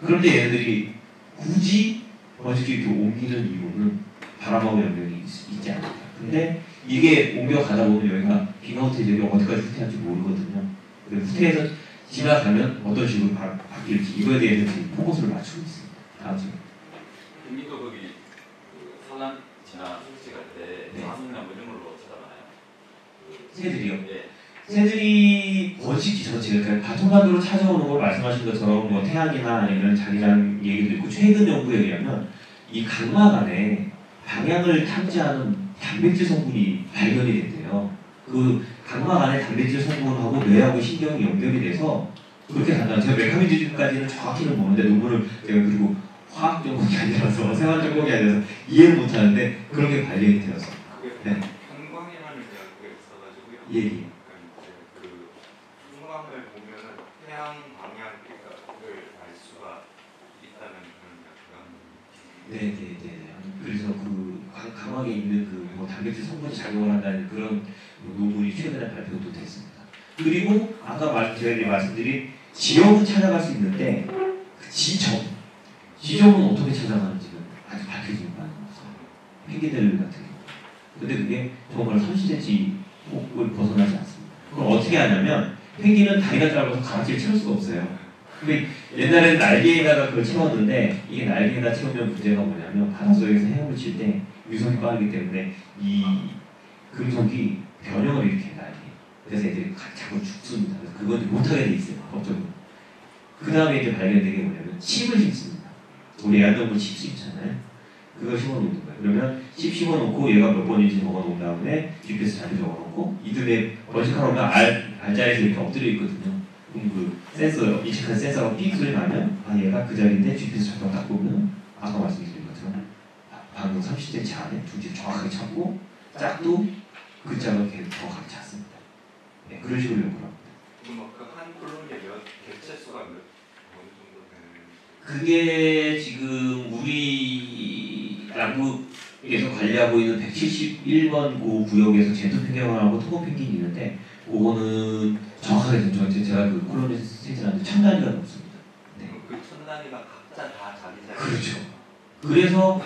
그런데 얘네들이 굳이 번식기 이렇게 옮기는 이유는 바람하고 연결이 있지 않을까. 근데 이게 옮겨가다 보면 여기가 빙하우트 지역이 어디까지 후퇴할지 모르거든요. 후퇴해서 지나가면 어떤 식으로 바뀔지 이거에 대해서 지금 포커스를 맞추고 있습니다. 다음 질문. 국민도 거기 그 산란 지나 설치 갈때 네. 자손이나 뭐 이런 걸로 찾아가나요? 새들이요? 예. 새들이 번식기 전체, 그러니까 바통관으로 찾아오는 걸 말씀하신 것처럼 뭐 태양이나 아니면 자기장 얘기도 있고 최근 연구에 의하면 이 각막 안에 방향을 탐지하는 단백질 성분이 발견이 된대요. 그 각막 안에 단백질 성분하고 뇌하고 신경이 연결이 돼서 그렇게 간다. 제가 메카니즘까지는 정확히는 모르는데 논문을 제가 그리고 화학 전공이 아니라서 생활 전공이 아니라서 이해를 못하는데 그런 게 발견이 되어서 그게 네. 편광이라는 이야기가 있어가지고요. 얘기. 그러니까 이제 그 편광을 보면은 태양 방향을 알 수가 있다는 그런 이야기가. 네네네. 그래서 그 각막에 있는 그 뭐 단백질 성분이 작용을 한다는 그런 논문이 최근에 발표도 됐습니다. 그리고 아까 제가 말씀드린 지역은 찾아갈 수 있는데 그 지점은 어떻게 찾아가는지는 아직 밝혀지는 바는 없어요. 펭귄들 같은 경우. 근데 그게 정말 30cm 폭을 벗어나지 않습니다. 그걸 어떻게 하냐면 펭귄은 다리가 짧아서 가마치를 채울 수가 없어요. 근데 옛날에는 날개에다가 그걸 채웠는데 이게 날개에다 채우면 문제가 뭐냐면 바닷속에서 헤엄을 칠 때 유성이 빠르기 때문에 이 금속이 변형을 일으켜요, 날개. 그래서 애들이 자꾸 죽습니다. 그래서 그건 못하게 돼 있어요, 법적으로. 그 다음에 이제 발견된 게 뭐냐면 칩을 심습니다. 우리 애완동물 칩 심잖아요. 그걸 심어놓는 거예요. 그러면 칩 심어놓고 얘가 몇 번인지 적어놓은 다음에 GPS 자료 적어놓고 이들의 번식하러 오면 알자리에서 이렇게 엎드려 있거든요. 그럼 그 센서, 인식한 센서가 삑 소리 나면 아 얘가 그 자리인데 GPS 자료 딱 보면 아까 말씀드린 것처럼 방금 30cm 안에 중지를 정확하게 찾고 짝도 그 짝을 정확하게 찾습니다. 네, 그런 식으로 연구를 합니다. 그럼 그한 콜로니에 몇 개체 수가 어느 정도 되는? 그게 지금 우리 남극에서 관리하고 있는 171번 그 구역에서 젠토 펭귄하고 토거 펭귄이 있는데 그거는 정확하게 제가 그 콜로니 스테이트라는데 1000단위가 넘습니다. 네. 그 천 단위가 각자 다 자기 자리. 그렇죠. 그래서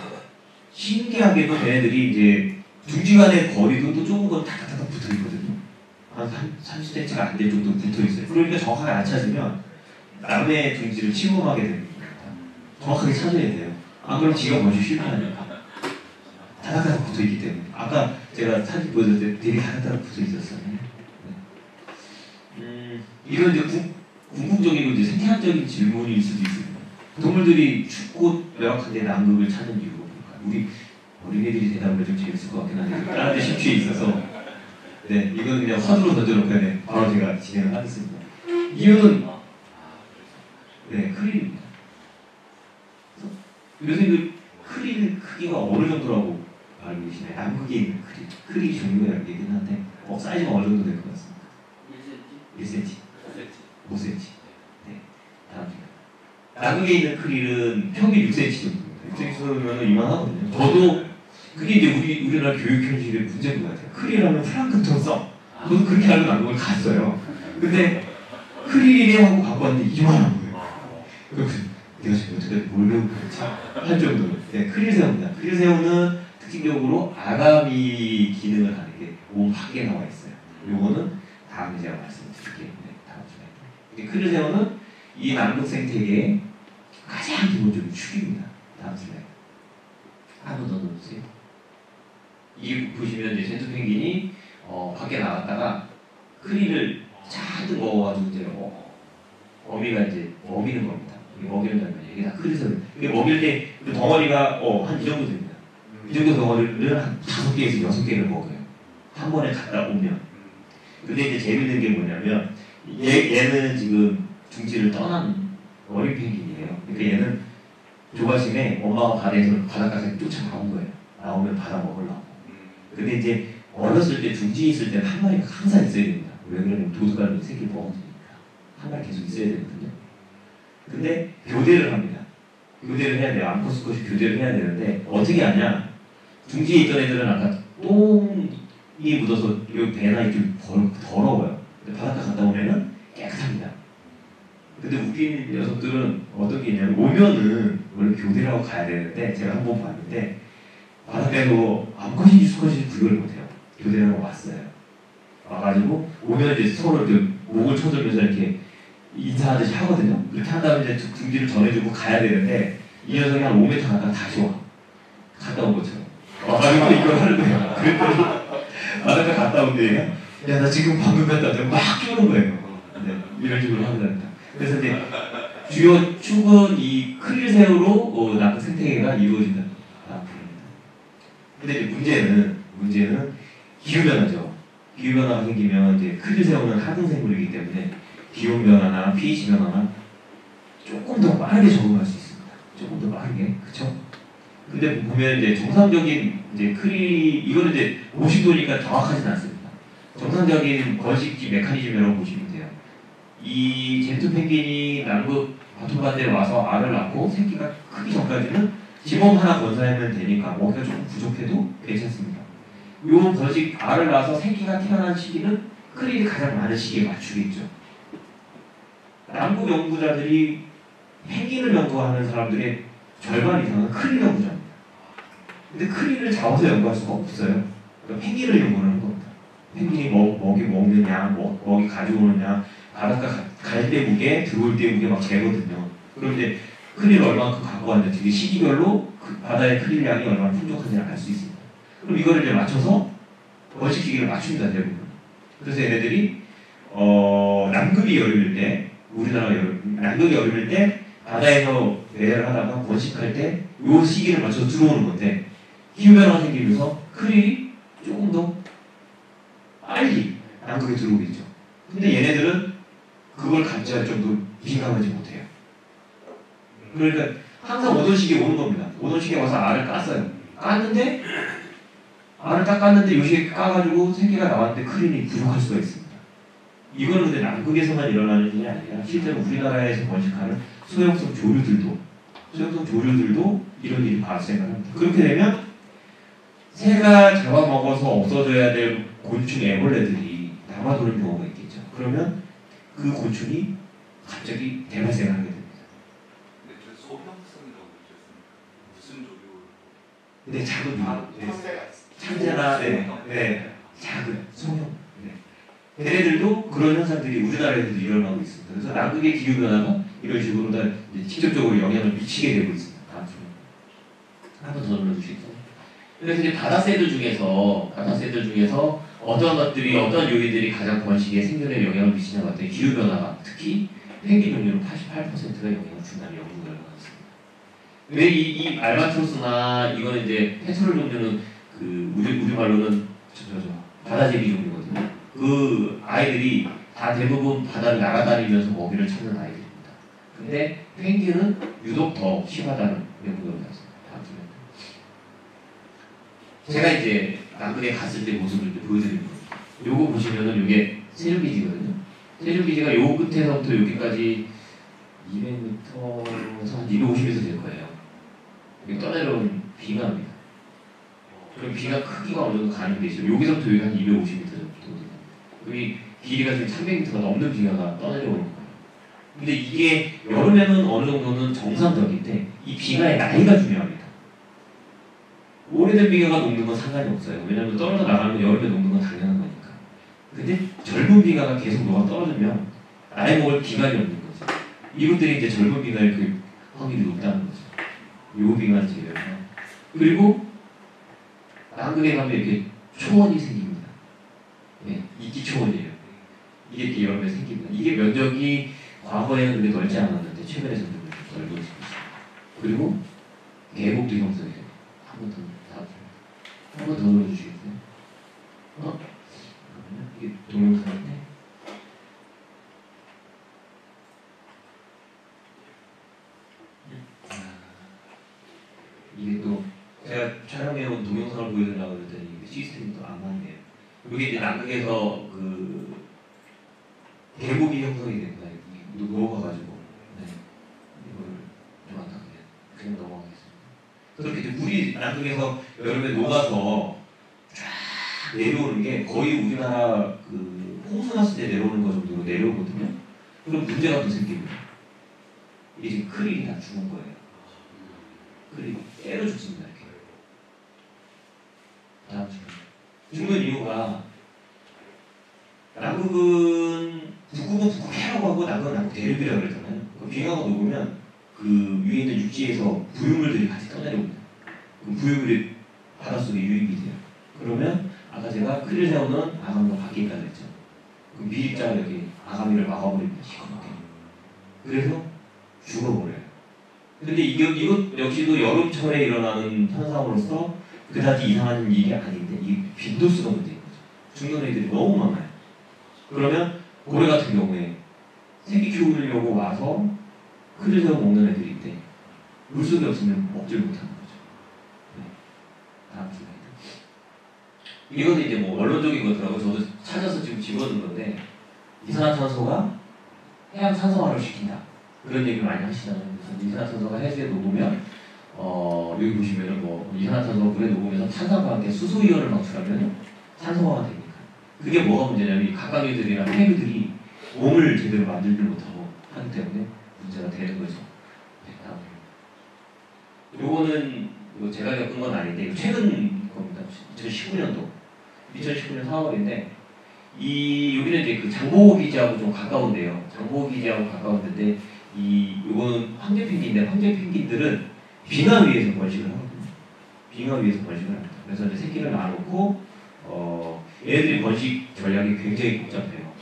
신기하게도 걔네들이 이제 둥지간의 거리도 또 조금 더 타닥타닥 붙어 있거든요. 한 30cm가 안 될 정도 붙어 있어요. 그러니까 정확하게 안 찾으면 남의 둥지를 침범하게 됩니다. 정확하게 찾아야 돼요. 안 그러면 지가 먼저 실패하니까. 타닥타닥 붙어 있기 때문에. 아까 제가 사진 보여줬을 때 되게 타닥타닥 붙어 있었어요. 네. 이건 이제 궁극적이고 이제 생태학적인 질문일 수도 있습니다. 동물들이 춥고 열악한데 남극을 찾는 이유가 뭘까요? 우리 어린애들이 대답을 좀 재밌을 것 같긴 한데 다른 데 심취해 있어서 네, 이거는 그냥 화두로 던져놓고 네, 바로 제가 진행을 하겠습니다. 이유는 네, 크릴입니다. 요새 그 크릴 크기가 어느 정도라고 알고 계시나요? 남극에 있는 크릴 종류가 있긴 한데 사이즈가 어느 정도 될 것 같습니다. 1cm? 5cm? 네, 다음 질문. 남극에 있는 크릴은 평균 6cm 정도입니다. 6cm 정도면 이만하거든요. 저도 그게 이제 우리나라 교육 현실의 문제인 것 같아요. 크릴하면 플랑크톤 성. 저도 그렇게 알고 남극을 갔어요. 근데 크릴이래 하고 갖고 왔는데 이만한 거예요. 그래서 내가 지금 어떻게 뭘 배우고 그랬지? 할 정도로. 네, 크릴새우입니다. 크릴새우는 특징적으로 아가미 기능을 하는 게 몸 밖에 나와 있어요. 요거는 다음에 제가 말씀드릴게요. 네, 다음 주에. 크릴새우는 이 남극 생태계의 가장 기본적인 축입니다. 다음 슬라이드. 한 번 더 넣어주세요. 이 보시면 이제 젠토 펭귄이 밖에 나갔다가 크릴을 잔뜩 먹어가지고 이제 어미가 이제 먹이는 겁니다. 먹이는 장면이 이게 다 크릴새우. 이게 먹일 때 그 덩어리가 한 이 정도 됩니다. 이 정도 덩어리를 한 5개에서 6개를 먹어요. 한 번에 갔다 오면. 근데 이제 재밌는 게 뭐냐면 얘는 지금 둥지를 떠난 어린 펭귄이에요. 그러니까 얘는 조바심에 엄마가 바닷가에 쫓아나온 거예요. 나오면 바다 먹으려고. 근데 이제 어렸을 때 둥지에 있을 때는 한 마리가 항상 있어야 됩니다. 왜 그러냐면 도둑가는 새끼를 먹어주니까. 한 마리 계속 있어야 되거든요. 근데 교대를 합니다. 교대를 해야 돼요. 암컷수컷이 교대를 해야 되는데 어떻게 하냐? 둥지에 있던 애들은 아까 똥이 묻어서 이 배나 이쪽 더러워요. 근데 바닷가 갔다 오면은 깨끗합니다. 근데 웃긴 녀석들은 어떤 게 있냐면 오면은 원래 교대라고 가야 되는데 제가 한번 봤는데 바닥에도 암컷인지 수컷인지 구별을 못해요. 교대라고 왔어요. 와가지고 오면 이제 서로 이제 목을 쳐들면서 이렇게 인사하듯이 하거든요. 그렇게 한 다음에 이제 등지를 전해주고 가야 되는데 이 녀석이 한 5m 갔다가 다시 와. 갔다 온 것처럼. 와가지고 이걸 하는 거예요. 그랬더니 바닷가 갔다 온데 야 나 지금 방금 갔다 왔는데 막 끼우는 거예요. 네, 이런 식으로 하고 다닌다. 그래서 이제 주요 축은 이 크릴새우로 낙그 생태계가 이루어진다. 근데 이제 문제는 기후변화죠. 기후변화가 생기면 이제 크릴새우는 하등생물이기 때문에 기온변화나 pH 변화나 조금 더 빠르게 적응할 수 있습니다. 조금 더 빠르게, 그렇죠? 근데 보면 이제 정상적인 이제 이거는 이제 50도니까 정확하진 않습니다. 정상적인 번식지 메커니즘이라고 보시면 돼요. 이 제트 펭귄이 남극 바통반대에 와서 알을 낳고 새끼가 크기 전까지는 지몸 하나 건사하면 되니까 먹이가 조금 부족해도 괜찮습니다. 요 번식 알을 낳아서 새끼가 태어난 시기는 크릴이 가장 많은 시기에 맞추겠죠. 남극 연구자들이 펭귄을 연구하는 사람들의 절반 이상은 크릴 연구자입니다. 근데 크릴을 잡아서 연구할 수가 없어요. 그러니까 펭귄을 연구하는 겁니다. 펭귄이 먹이 먹느냐, 먹이 가져오느냐, 바닷가 갈 때 무게, 들어올 때 무게 막 재거든요. 그럼 이제 크릴 얼마큼 갖고 왔는지 시기별로 그 바다의 크릴 양이 얼마나 풍족한지를 알 수 있습니다. 그럼 이거를 이제 맞춰서 번식 시기를 맞춥니다, 대부분. 그래서 얘네들이 남극이 여름일 때, 남극이 여름일 때 바다에서 배회를 하다가 번식할 때 요 시기를 맞춰서 들어오는 건데 기후변화가 생기면서 크릴이 조금 더 빨리 남극에 들어오겠죠. 근데 얘네들은 그걸 감지할 정도로 민감하지 못해요. 그러니까 항상 오던 시기에 오는 겁니다. 오던 시기에 와서 알을 깠어요. 깠는데 알을 딱 깠는데 요 시기에 까가지고 새끼가 나왔는데 크릴이 부족할 수가 있습니다. 이거는 근데 남극에서만 일어나는 일이 아니라 실제로 우리나라에서 번식하는 소형성 조류들도 이런 일이 발생을 합니다. 그렇게 되면 새가 잡아먹어서 없어져야 될 곤충 애벌레들이 남아도는 경우가 있겠죠. 그러면 그 곤충이 갑자기 대발생을 하게 됩니다. 근데 저 소형성이라고 그러셨습니까? 무슨 조류? 근데 작은 참새나 작은 소형. 걔네들도 그런 현상들이 우리나라에서도 일어나고 있습니다. 그래서 남극의 기후 변화가 이런 식으로 다 직접적으로 영향을 미치게 되고 있습니다. 한번 더 눌러주시겠어요? 그래서 이제 바다새들 중에서 어떤 것들이 어떤 요인들이 가장 번식에 생존에 영향을 미치냐고 했더니 기후 변화가 특히 펭귄 종류는 88%가 영향을 준다는 연구 결과가 있습니다. 왜 이 알바트로스나 이거는 이제 페트롤 종류는 그 우리 말로는 바다제비 종류거든요. 그 아이들이 다 대부분 바다를 날아다니면서 먹이를 찾는 아이들입니다. 근데 펭귄은 유독 더 심하다는 연구 결과였습니다. 제가 이제 남극에 갔을 때 모습을 이제 보여드립니다. 요거 보시면은 요게 세류기지거든요. 세류기지가 요 끝에서부터 여기까지 200m에서 한 250m 될 거예요. 여기 떠내려온 비가 납니다. 그럼 비가 크기가 어느 정도 가는 데 있어요. 여기서부터 여기 한 250m 정도. 그럼 길이가 지금 300m가 넘는 비가 떠내려오는 거예요. 근데 이게 여름에는 어느 정도는 정상적인데 이 비가의 나이가 중요합니다. 오래된 비가가 녹는 건 상관이 없어요. 왜냐하면 떨어져 나가면 여름에 녹는 건 당연한 거니까. 근데 젊은 비가가 계속 녹아 떨어지면 나이 먹을 기간이 없는 거죠. 이것들이 이제 젊은 비가의 그 확률이 높다는 거죠. 요 비가는 제외해서. 그리고 남극에 가면 이렇게 초원이 생깁니다. 네, 이기 초원이에요. 이게 이렇게 여름에 생깁니다. 이게 면적이 과거에는 그렇게 넓지 않았는데 최근에는 좀 넓어지고 있습니다. 그리고 계곡도 형성해요. 한 번 더 눌러주시겠어요? 이게 동영상인데 이게 또 제가 촬영해온 동영상을 보여드리려고 그랬더니 시스템이 또 안 맞네요. 이게 이제 남극에서 그 계곡이 형성이 됩니다. 녹아가지고 이거를 좀 안타깝게 그냥 넘어가겠습니다. 그렇게 이제 물이 남극에서 여름에 녹아서 쫙 내려오는 게 거의 우리나라 그 홍수 났을 때 내려오는 거 정도로 내려오거든요. 그럼 문제가 또 생깁니다. 이게 지금 크릴이 다 죽은 거예요. 크릴이 때려 죽습니다. 이렇게. 다음 죽는 이유가 남극은 북극은 북극해라고 하고 남극은 남극 대륙이라고 그랬잖아요. 그 빙하가 녹으면 그 위에 있는 육지에서 부유물들이 같이 떠내려옵니다. 그 부유물이 바닷속에 유입이 돼요. 그러면 아까 제가 크릴 세우는 아가미가 밖에 있다고 했죠. 그 미립자가 여기 아가미를 막아버립니다. 시커멓게. 그래서 죽어버려요. 근데 이것 역시도 여름철에 일어나는 현상으로서 그다지 이상한 일이 아닌데 이 빈도수가 문제인 거죠. 죽는 애들이 너무 많아요. 그러면 고래 같은 경우에 새끼 키우려고 와서 크릴 세워 먹는 애들이 있대. 물속에 없으면 먹질 못하는 거죠. 네. 다음 슬라이드. 이거는 이제 뭐 원론적인 거더라고. 저도 찾아서 지금 집어넣은 건데 이산화탄소가 해양 산성화를 시킨다. 그런 얘기 많이 하시잖아요. 그래서 이산화탄소가 해수에 녹으면 여기 보시면은 뭐 이산화탄소가 물에 녹으면서 탄산과 함께 수소이온을 방출하면 산성화가 되니까. 그게 뭐가 문제냐면 이 각각류들이나 폐류들이 몸을 제대로 만들지 못하고 하기 때문에 문제가 되는 거죠. 네, 다음. 요거는 제가 겪은 건 아닌데 이거 최근 겁니다. 2019년도 4월인데 여기는 이제 그 장보고 기지하고 좀 가까운데요. 장보고 기지하고 가까운데 요거는 황제 펭귄인데 황제 펭귄들은 빙하 위에서 번식을 하거든요. 빙하 위에서 번식을 합니다. 그래서 이제 새끼를 낳아놓고 얘네들이 번식 전략이 굉장히 복잡해요.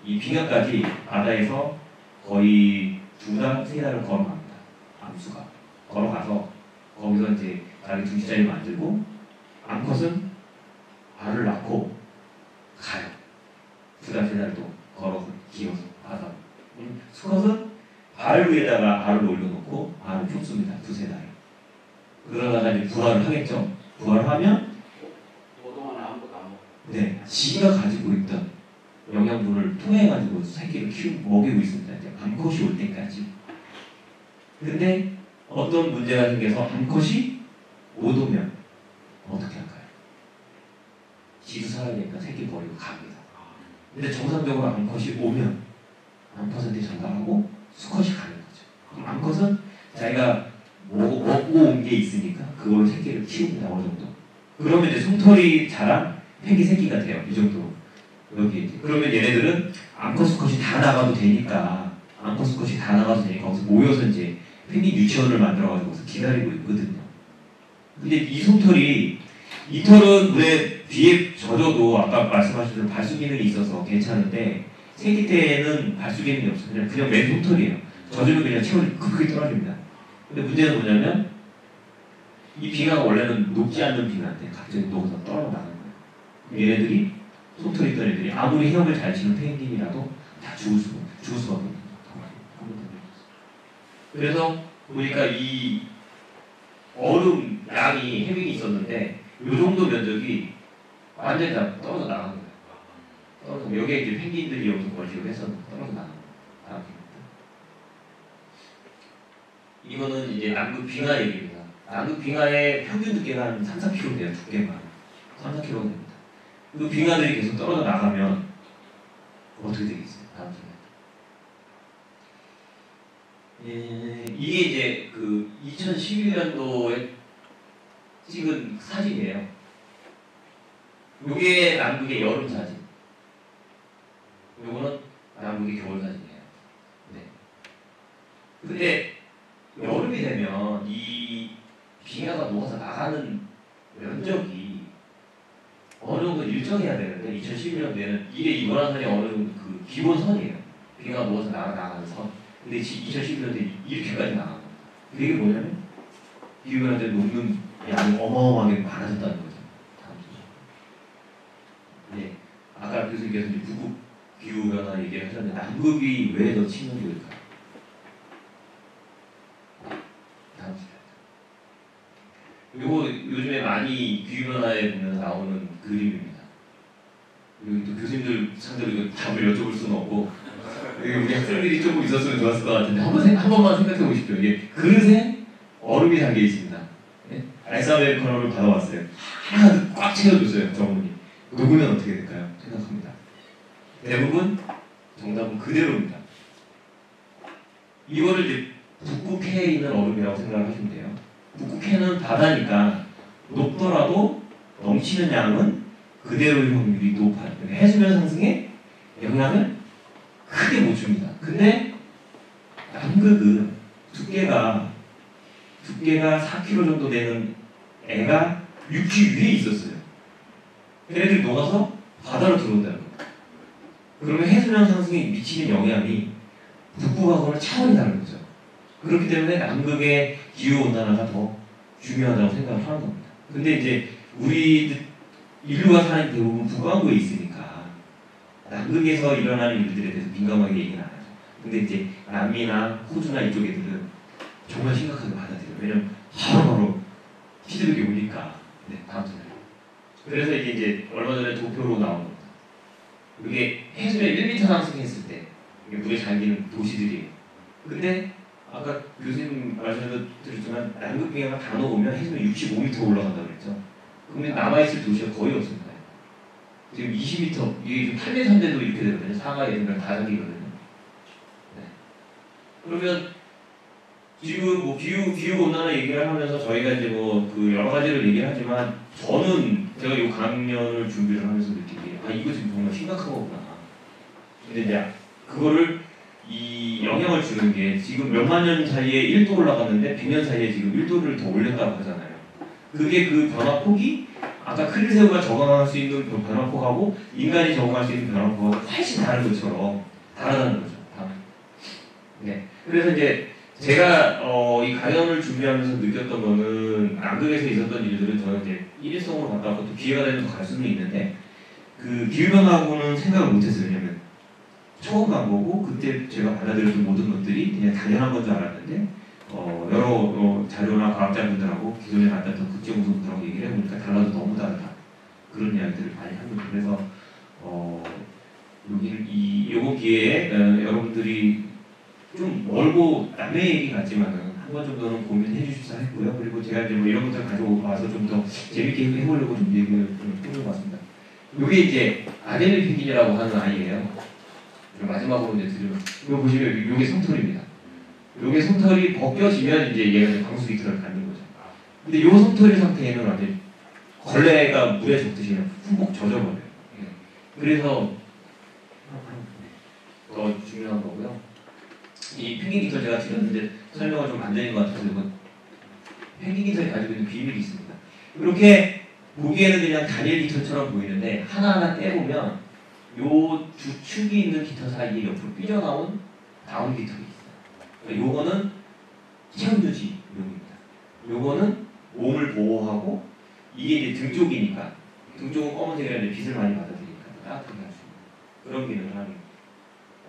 이 빙하까지 바다에서 거의 2달, 3달을 걸어갑니다. 암수가 걸어가서 거기서 이제 자기 둥지자리를 만들고 암컷은 알을 낳고 가요. 2달, 3달도 걸어서 기어서 바다. 수컷은 발 위에다가 알을 올려놓고 알을 펴습니다. 2-3달. 그러다가 이제 부화를 하겠죠. 부화를 하면 그동안 아무것도 안 먹고. 네, 지가 가지고 있던 영양분을 통해가지고 새끼를 먹이고 있습니다. 이제 암컷이 올 때까지. 근데 어떤 문제가 생겨서 암컷이 못 오면 어떻게 할까요? 지도 살아야 되니까 새끼 버리고 갑니다. 근데 정상적으로 암컷이 오면 암컷한테 전달하고 수컷이 가는 거죠. 그럼 암컷은 자기가 먹고 온 게 있으니까 그걸로 새끼를 키웁니다. 어느 정도. 그러면 이제 솜털이 자란 펭귄 새끼가 돼요. 이 정도. 여기 이제. 그러면 얘네들은 암컷 수컷이 다 나가도 되니까 거기서 모여서 이제 펭귄 유치원을 만들어가지고 기다리고 있거든요. 근데 이 솜털이 이 털은 물에 비에 젖어도 아까 말씀하신 대로 발수 기능이 있어서 괜찮은데 새끼 때는 발수 기능이 없어요. 그냥 맨 솜털이에요. 젖으면 그냥 체온이 크게 떨어집니다. 근데 문제는 뭐냐면 이 빙하가 원래는 녹지 않는 빙하인데 갑자기 녹아서 떨어져 나가는 거예요. 얘네들이 솜털이 있던 애들이 아무리 헤엄을 잘 치는 펭귄이라도 다 죽을 수밖에 없는 거예요. 그래서 보니까 이 얼음 양이 해빙이 있었는데 이 정도 면적이 완전히 다 떨어져 나가는 거예요. 여기에 이제 펭귄들이 여기서 번식을 해서 떨어져 나가는 거예요. 이거는 이제 남극 빙하 얘기입니다. 남극 빙하의 평균 두께가 한 3-4km 돼요. 두께만 3-4km 됩니다. 그 빙하들이 계속 떨어져 나가면 어떻게 되겠어요? 다음 슬라이드. 이게 이제 그 2011년도에 찍은 사진이에요. 요게 남극의 여름 사진. 요거는 남극의 겨울 사진이에요. 네. 근데 여름이 되면 이 빙하가 녹아서 나가는 면적이 어느 정도 일정해야 되는데 2011년도에는 이게 이 노란선이 어느 정도 그 기본선이에요. 빙하가 녹아서 나가는 선. 근데 2011년도에 이렇게까지 나간 겁니다. 이게 뭐냐면 기후변화에 녹는 양이 어마어마하게 많아졌다는 거죠. 다음 주. 네. 아까 교수님께서 이제 북극 기후변화 얘기를 하셨는데 남극이 왜 더 치명적일까요? 다음 주. 요거 요즘에 많이 기후변화에 보면 나오는 그림입니다. 여기 또 교수님들 상대로 이거 답을 여쭤볼 수는 없고 우리 학생들이 조금 있었으면 좋았을 것 같은데 한 번만 생각해 보십시오. 이게 그릇에 얼음이 담겨 있습니다. 네? 아이스 아메리카노를 받아왔어요. 하나 꽉 채워줬어요. 저분이. 녹으면 어떻게 될까요? 생각합니다. 대부분 정답은 그대로입니다. 이거를 이제 북극해에 있는 얼음이라고 생각을 하시면 돼요. 북극해는 바다니까 높더라도 넘치는 양은 그대로일 확률이 높아요. 그러니까 해수면 상승에 영향을 크게 못 줍니다. 근데 남극은 두께가 4km 정도 되는 애가 육지 위에 있었어요. 걔네들이 녹아서 바다로 들어온다는 거예요. 그러면 해수면 상승에 미치는 영향이 북극하고는 차원이 다른 거죠. 그렇기 때문에 남극의 기후온난화가 더 중요하다고 생각을 하는 겁니다. 근데 이제 우리 인류가 사는 대부분 북반구에 있으니까 남극에서 일어나는 일들에 대해서 민감하게 얘기는 안 하죠. 근데 이제 남미나 호주나 이쪽 애들은 정말 심각하게 받아들여요. 왜냐면 바로바로 피드백이 오니까. 네, 다음 주에. 그래서 이게 얼마 전에 도표로 나온 겁니다. 이게 해수면 1m 상승했을 때 이게 물에 잠기는 도시들이에요. 근데 아까 교수님 말씀도 드렸지만 남극빙하가 다 녹으면 해수면 65m 올라간다고 그랬죠. 그러면 남아있을 도시가 거의 없습니다. 지금 20m, 이게 8m, 3대도 이렇게 되거든요. 상하이 애들은 다 잠기거든요. 네. 그러면 지금 뭐 기후온난화 얘기를 하면서 저희가 이제 뭐 그 여러 가지를 얘기를 하지만 저는 제가 이 강연을 준비를 하면서 느끼기에 이거 지금 정말 심각한 거구나. 근데 이제 그거를 이 영향을 주는 게 지금 몇만 년 사이에 1도 올라갔는데 100년 사이에 지금 1도를 더 올렸다고 하잖아요. 그게 그 변화폭이 아까 크릴새우가 적응할 수 있는 그 변화폭하고 인간이 적응할 수 있는 변화폭하고 훨씬 다른 것처럼 다르다는 거죠. 네. 그래서 이제 제가 이 강연을 준비하면서 느꼈던 거는 남극에서 있었던 일들은 저는 이제 일회성으로 갔다 왔고 또 기회가 되면 더 갈 수는 있는데 그 기후변화하고는 생각을 못했어요. 왜냐면 처음 간 거고 그때 제가 받아들였던 모든 것들이 그냥 당연한 건 줄 알았는데 여러 자료나 과학자분들하고 기존에 만났던 국제공동들하고 얘기를 해보니까 달라도 너무 다르다. 그런 이야기들을 많이 합니다. 그래서 이번 기회에 여러분들이 좀 멀고 남의 얘기 같지만은 한 번 정도는 고민해 주십사 했고요. 그리고 제가 이제 뭐 이런 것들 가지고 와서 좀 더 재밌게 해보려고 좀 얘기를 좀 해본 것 같습니다. 이게 이제 아데미 펭귄이라고 하는 아이예요. 마지막으로 이제 드리면 이거 보시면 이게 솜털입니다. 이게 솜털이 벗겨지면 이제 얘가 방수 깃털을 갖는 거죠. 근데 이 솜털의 상태에는 완전 걸레가 물에 젖듯이 그냥 흠뻑 젖어버려요. 그래서 더 중요한 거고요. 이 펭귄 깃털 제가 드렸는데 설명을 좀 안 되는 것 같아서 이건 펭귄 깃털이 가지고 있는 비밀이 있습니다. 이렇게 보기에는 그냥 단일 깃털처럼 보이는데 하나하나 떼보면 요 두 축이 있는 깃털 사이에 옆으로 삐져나온 다운 깃털이 있어요. 그러니까 요거는 체온 유지용입니다. 요거는 몸을 보호하고 이게 이제 등 쪽이니까 등 쪽은 검은색이라는데 빛을 많이 받아들이니까 따뜻하게 할 수 있는 그런 기능을 하는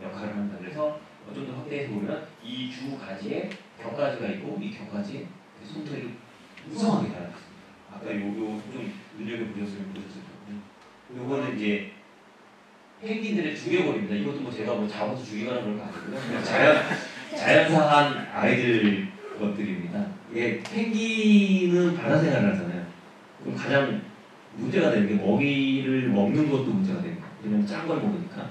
역할을 한다. 그래서 좀 더 확대해서 보면 이 주 가지에 격가지가 있고 이 격가지에 솜털이 우성하게 달아있습니다. 아까 좀 눈여겨보셨으면 보셨을 거예요. 요거는 이제 펭귄들의 죽여버립니다. 이것도 뭐 제가 뭐 잡아서 죽이거나 그런 거 아니고요. 그냥 자연사한 아이들 것들입니다. 예, 펭귄은 바다 생활을 하잖아요. 그럼 가장 문제가 되는 게 먹이를 먹는 것도 문제가 됩니다. 왜냐면 짠 걸 먹으니까.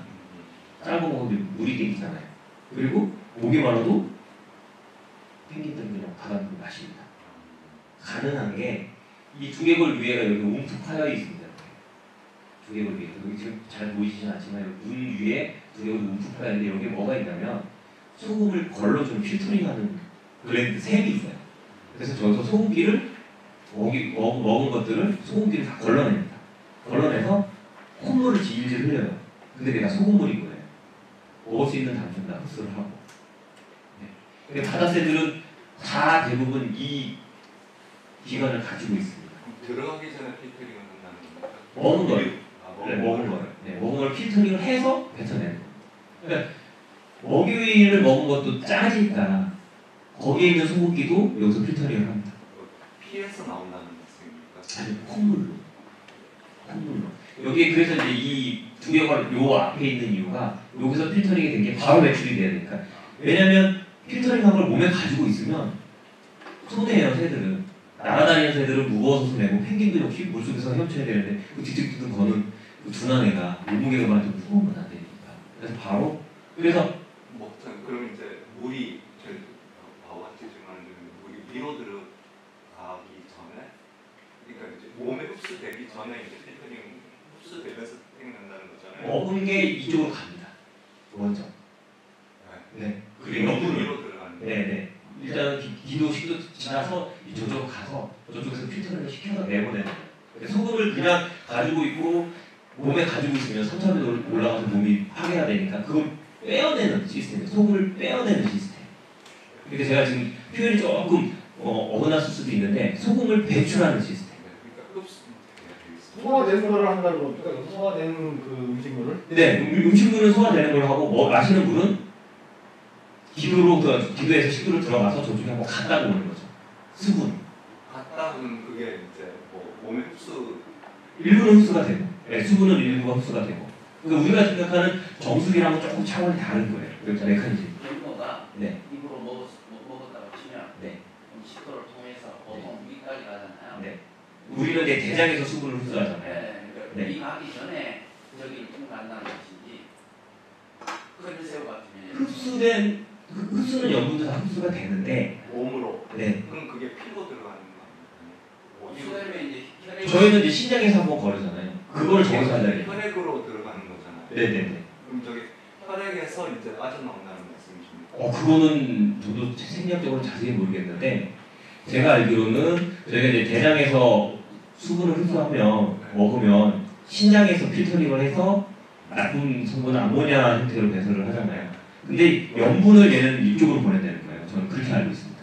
짠 거 먹으면 물이 땡기잖아요. 그리고 목이 말라도 펭귄들은 그냥 바닷물 마십니다. 가능한 게 이 두개골 위에가 여기 움푹 파여 있습니다. 두개골 위에. 여기 지금 잘 보이시진 않지만 눈 위에 두개골이 움푹 파여 있는데 여기에 뭐가 있냐면 소금을 걸러주는 필터링하는 글랜드 샘이 있어요. 그래서 저기서 소금기를 먹은 것들을 소금기를 다 걸러냅니다. 걸러내서 콧물을 질질 흘려요. 근데 내가 소금물인 거예요. 먹을 수 있는 단순 다 흡수를 하고. 네. 근데 바다새들은 다 대부분 이 기관을 가지고 있습니다. 들어가기 전에 필터링을 한다는 건가요? 먹은 거예요. 네, 먹은 거예요. 네, 먹은 걸 필터링을 해서 뱉어내는 거예요. 그러니까 먹이를 먹은 것도 짜니까 거기에 있는 소금기도 여기서 필터링을 합니다. 피해서 나온다는 말씀입니까? 아니, 콧물로. 여기에 그래서 이제 이 두 개가 요 앞에 있는 이유가 여기서 필터링이 된 게 바로 배출이 돼야 되니까. 왜냐면 필터링한 걸 몸에 가지고 있으면 손해예요, 새들은. 날아다니는 새들은 무거워서 손해고 펭귄도 역시 물속에서 헤엄쳐야 되는데 그 뒤집히는 거는 그 둔한 애가 몸무게가 많아도 무거우면 안 되니까. 그래서 바로 그래서 그럼 이제 물이 제일 위로 들어가기 전에, 그러니까 이제 몸에 흡수되기 전에 이제 필터링 흡수되면서 생각난다는 거잖아요. 먹은 게 이쪽으로 갑니다. 먼저. 네. 그리고 염분을. 위로 들어가는 거. 네네. 일단 기도 식도 지나서 저쪽으로 가서 저쪽에서 필터를 시켜서 내보내는 거예요. 그러니까 소금을 그냥 가지고 있고 몸에 가지고 있으면 삼차원으로 올라가서 몸이 파괴가 되니까 그걸 빼어내는 시스템이에요. 소금을 빼어내는 시스템. 그러니까 제가 지금 표현이 조금 어긋났을 수도 있는데 소금을 배출하는 시스템. 그러니까 흡수. 소화되는 거를 한다는 겁니까? 소화되는 그 음식물을? 네, 음식물은 소화되는 걸로 하고 마시는 물은 기도에서 식도로 들어가서 저쪽에 한번 갔다 오는 거죠. 수분. 갔다 오는 그게 이제 뭐 몸에 흡수. 일부는 흡수가 되고, 네, 수분은 일부가 흡수가 되고. 그러니까 우리가 생각하는 정수기랑은 조금 차원이 다른 거예요. 그러니까 메커니즘. 연고가 네. 입으로 먹었다고 치면 네. 식도를 통해서 보통 위까지 가잖아요. 네. 우리는 이제 대장에서 수분을 흡수하잖아요. 네. 그러니까 네. 위 가기 전에 저기를 통 간다는 것인지 큰 새우 같으면 흡수는 염분도 다 흡수가 되는데, 몸으로. 네. 그럼 그게 피로 들어가는 거 아니에요? 수혈면 이제 혈액 저희는 이제 신장에서 한번 거르잖아요. 그거를 저기서 하려고. 혈액으로 들어가는 거잖아요. 네네네. 그럼 저기 혈액에서 이제 빠져나온다는 말씀이십니까? 그거는 저도 생략적으로 자세히 모르겠는데, 제가 알기로는 저희가 이제 대장에서 수분을 흡수하면, 먹으면, 신장에서 필터링을 해서 나쁜 성분을 아모니아 형태로 배설을 하잖아요. 근데 염분을 얘는 이쪽으로 보내는 거예요. 저는 그렇게 알고 있습니다.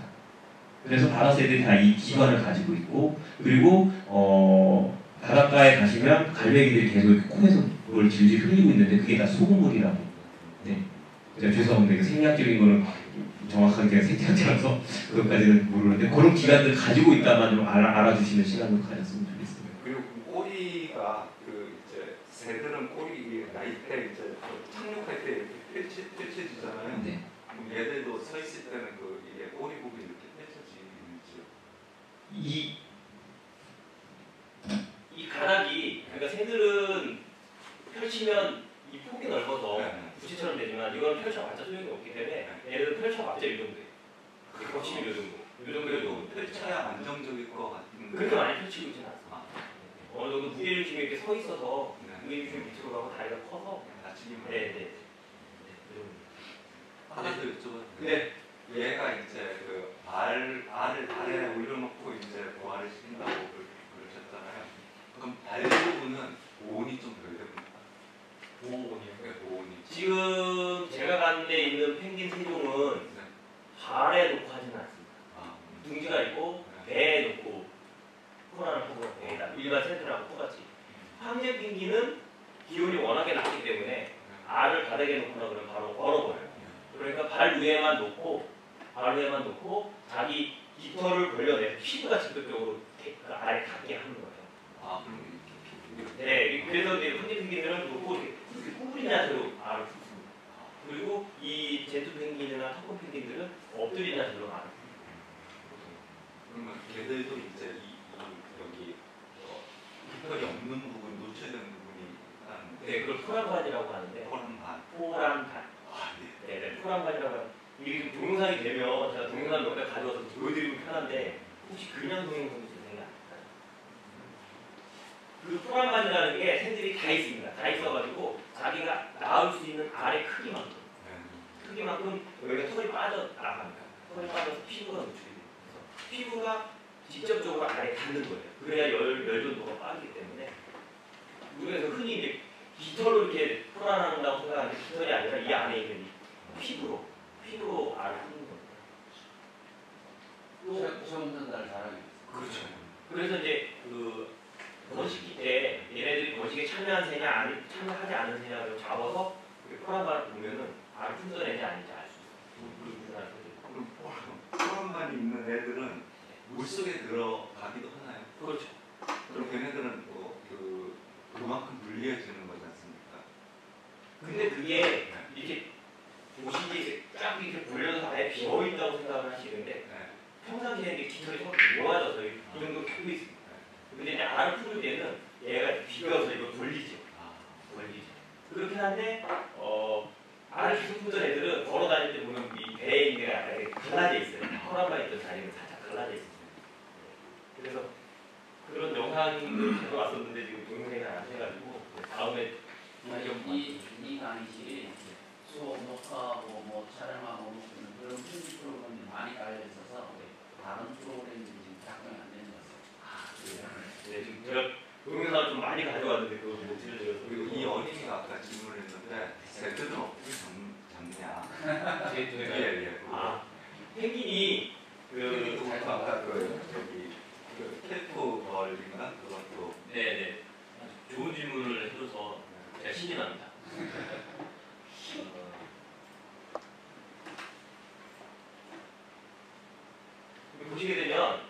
그래서 바다새들이 다 이 기관을 가지고 있고, 그리고 바닷가에 가시면 갈매기들이 계속 이렇게 코에서 뭘 질질 흘리고 있는데 그게 다 소금물이라고. 네. 제가 죄송합니다. 이거 생략적인 거는 정확하게 제가 생략자라서 그것까지는 모르는데 그런 기관들 가지고 있다만 좀 알아주시는 시간을 가졌으면 좋겠습니다. 그리고 꼬리가 그 이제 새들은 꼬리 나이 때 이제 착륙할 때 이렇게 펼쳐지잖아요. 네. 그럼 얘들도 서 있을 때는 그 이게 꼬리 부분이 이렇게 펼쳐지죠. 이 가닥이 그러니까 새들은 펼치면 이 폭이 넓어서 부치처럼 되지만 이건 펼쳐봤자 소용이 없기 때문에 얘들은 펼쳐봤자 이 정도예요. 이렇게 펼치면 이 정도. 이 정도. 펼쳐야 안정적일 것 같은데. 그렇게 많이 펼치고 있지는 않습니다. 어느 정도 무게중심이 이렇게 서 있어서 네. 무게중심이 밑으로 가고 다리가 커서 다치기만. 네네. 하나 더 여쭤봐도 돼요? 네. 얘가 이제 그 알을 발에 올려놓고 이제 부화를 시킨다고 그러셨잖아요. 그럼 발 부분은 보온이 좀 덜 됩니까? 보온이요? 네, 보온이. 지금 제가 간 데 있는 펭귄 세종은 네. 발에 놓고 하지는 않습니다. 아, 둥지가 있고 배에 놓고 코라는 코가 배에다 일반 새들하고 똑같이. 황제 펭귄은 기온이 워낙에 낮기 때문에 알을 바닥에 놓거나 그러면 바로 얼어버려요. 그러니까 발 위에만 놓고 자기 깃털을 벌려내서 피부가 직접적으로 그 알에 닿게 하는 거예요. 아, 그럼 이렇게. 네, 그래서 이제 황제 펭귄들은 놓고 이렇게 구부린 자세로 알을 붓습니다. 그리고 이 제트 펭귄이나 터코 펭귄들은 엎드린 자세로 알을 붓습니다. 그러면 걔들도 이제 여기 깃털이 없는 부분, 노출된 부분이 일단. 네, 그걸 포란반이라고 하는데 포란반. 포란반. 아, 네. 네, 포란반이라고 하는 이게 좀 동영상이 되면 제가 동영상 몇 개 가져와서 보여드리면 편한데 혹시 그냥 동영상이 생각이 안 나요? 그 포란반이라는 게 새들이 다 있습니다. 다 있어가지고 자기가 낳을 수 있는 알의 크기만큼 여기가 털이 빠져나갑니다. 털이 빠져서 피부가 노출이 돼요. 그래서 피부가 직접적으로 알에 닿는 거예요. 그래야 열전도가 빠지기 때문에 우리가 흔히 이제 깃털로 이렇게 포란한다고 생각하는데 깃털이 아니라 이 안에 있는 이 피부로 알을 푸는 겁니다. 시험 전달 잘하게 그렇죠. 그래서 이제 그 번식기 때 얘네들이 번식에 참여한 새냐 아니 참여하지 않은 새냐를 잡아서 포란반을 보면은 알을 품져내지 아닌지 알 수 있어요. 그럼 포란반이 있는 애들은 물속에 들어가기도 하나요? 그렇죠. 그럼 걔네들은 또 그만큼 불리해지는 거지 않습니까? 근데 그게 이렇게 보시기 쫙 이렇게 불려서 아예 비어있다고 생각을 하시는데 네. 평상시에 깃털이 서로 모아져서 이 정도 크고 있습니다. 근데 이제 알을 풀 때는 얘가 비벼서 이걸 돌리죠. 그렇긴 한데 알을 계속 풀던 애들은 걸어 다닐 때 보면 이 배에 있는 데가 약간 이렇게 갈라져 있어요. 포란반에 있던 자리는 살짝 갈라져 그래서 그런 영상을 가져왔었는데 지금 동영상이 안 해가지고 다음에 이 강의실이 수업 녹화하고 뭐 촬영하고 뭐 그런 편집 프로그램이 많이 깔려 있어서 다른 프로그램이 지금 작동이 안 되는 거죠. 네, 지금 제가 동영상을 좀 많이 가져왔는데 그거 못 들려드려서 그리고 이 어린이가 아까 질문했는데 새들은 어떻게 잡냐? 예. 아, 펭귄이 그리고 아까 저기 캘프 벌인가 그것도 네네 좋은 질문을 해줘서 제가 신이 납니다. 보시게 되면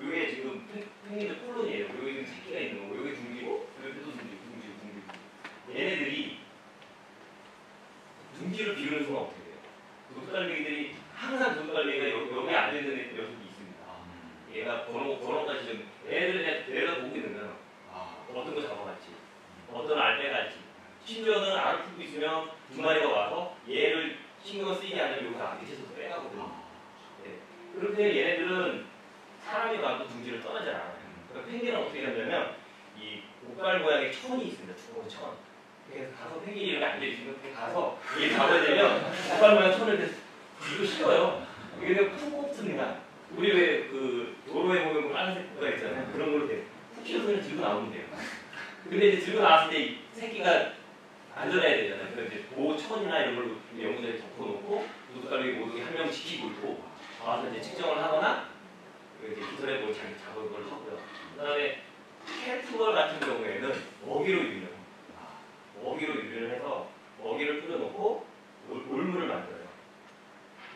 이게 지금 펭귄의 콜론이에요. 여기 새끼가 있는 거고 여기 둥지고 여기도 둥지고 얘네들이 둥지를 비우는 순간 어떻게 돼요? 도둑갈매기들이 항상 도둑갈매기가 여기 앉아있는 녀석이 있습니다. 얘가 번호까지 좀 얘네들은 그냥 내가 보고 있는 거예요. 어떤 거 잡아갔지, 어떤 알 빼갔지. 심지어는 알을 풀고 있으면 두 마리가 와서 얘를 신경 쓰이지 않으면 여기서 안 밑에서 빼가거든요. 네. 그렇게 얘네들은 사람이 가도 둥지를 떠나지 않아요. 그러니까 펭귄은 어떻게 하냐면 이 옷갈 모양의 천이 있습니다. 두꺼운 천. 그래서 가서 펭귄이 이렇게 앉아있으면 가서 이게 잡아야 되면 옷갈 모양 천을 이거 씌워요. 이게 되게 푹 듭니다. 우리 왜 그 도로에 보면 빨간색 고가 있잖아요. 그런 걸로 돼. 푹 씌워서 그냥 들고 나오면 돼요. 근데 이제 들고 나왔을 때 이 새끼가 안전해야 되잖아요. 그래서 이제 보천이나 이런 걸로 연구자에 덮어놓고 도둑갈매기 모두 한 명 지키고 있고 와서 이제 측정을 하거나 이제 기술에 뭐 자기 작업을 하고요. 그다음에 캘프걸 같은 경우에는 먹이로 유인을 합니다. 먹이로 유인을 해서 먹이를 뿌려놓고 올물을 만들어요.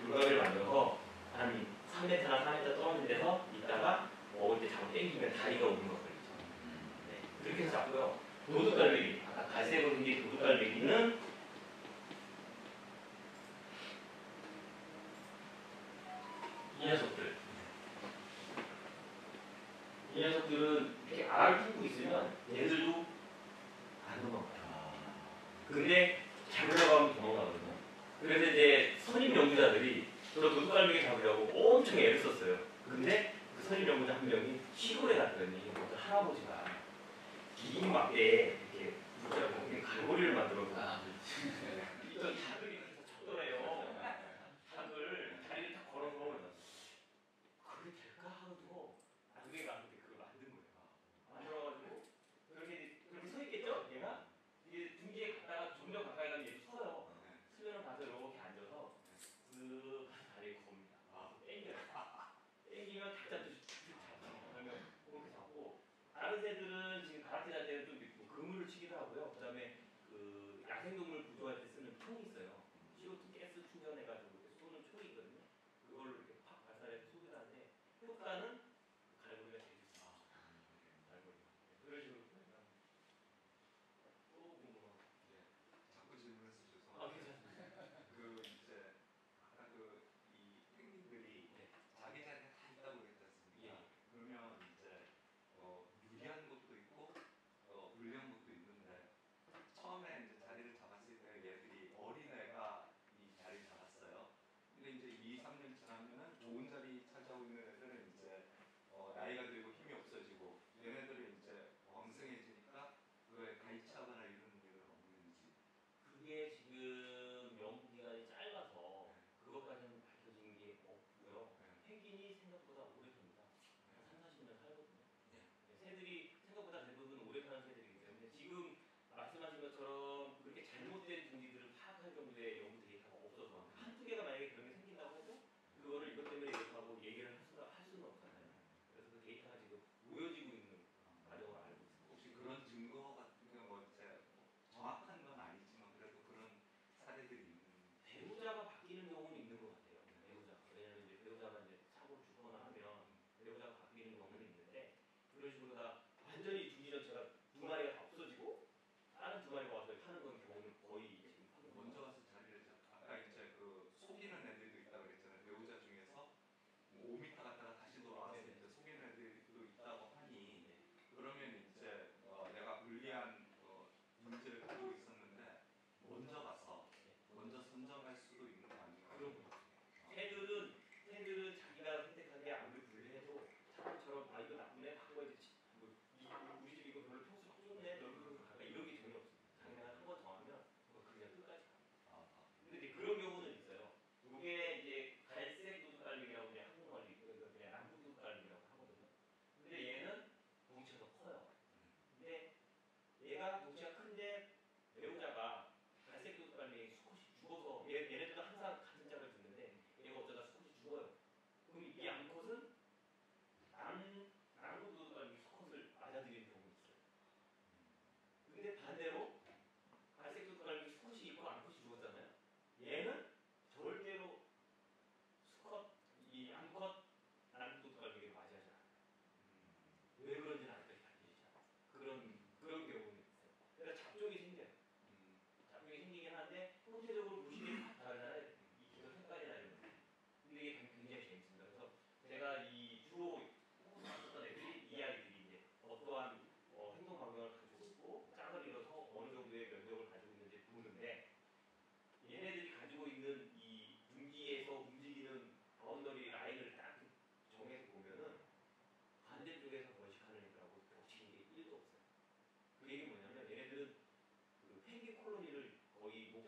물가비를 만들어서 한 3m나 4m 떨어진 데서 있다가 먹을 때 잡아 당기면 다리가 오는 거 걸리죠. 네, 그렇게 해서 잡고요. 도둑갈매기, 아까 갈색으로 생긴 도둑갈매기는 이 녀석들은 이렇게 알을 품고 있으면 얘들도 안 도망가요. 근데 잡으려고 하면 도망가거든요. 그래서 이제 선임 연구자들이 저 도둑갈매기 잡으려고 엄청 애를 썼어요. 근데 그 선임 연구자 한 명이 시골에 갔더니 어떤 할아버지가 긴 막대에 이렇게 붙잡고 갈고리를 만들어서 이런 닭을 이렇게 쳤더래요. 닭을 다리를 딱 걸어서 그게 될까 하고 나중에 가서 그걸 만든 거예요. 만들어가지고 그렇게 서 있겠죠? 얘가 이게 둥지에 갔다가 좀 더 가까이 가면 얘도 서요. 수면을 가서 이렇게 앉아서 쓱 다리에 겁니다. 땡겨요. 땡기면 닭 잡듯이 그러면 그렇게 잡고 다른 새들은 지금 가라티 날 때는 좀 그물을 치기도 하고요. 그다음에 그 야생동물 구조할 때 쓰는 총이 있어요. CO2 가스 충전해가지고 쏘는 총이 있거든요. 그걸로 이렇게 팍 발사해서 쏘긴 하는데 효과는 갈고리가 제일 좋습니다. 갈고리. 그런 식으로 보면 또 궁금한 거. 자꾸 질문해서 아, 죄송합니다. 괜찮습니다. 그 이제 아까 이 펭귄들이 자기 자리가 다 있다고 그랬지 않습니까? 그러면 이제 유리한 것도 있고 불리한 것도 있는데 처음에 이제 자리를 잡았을 때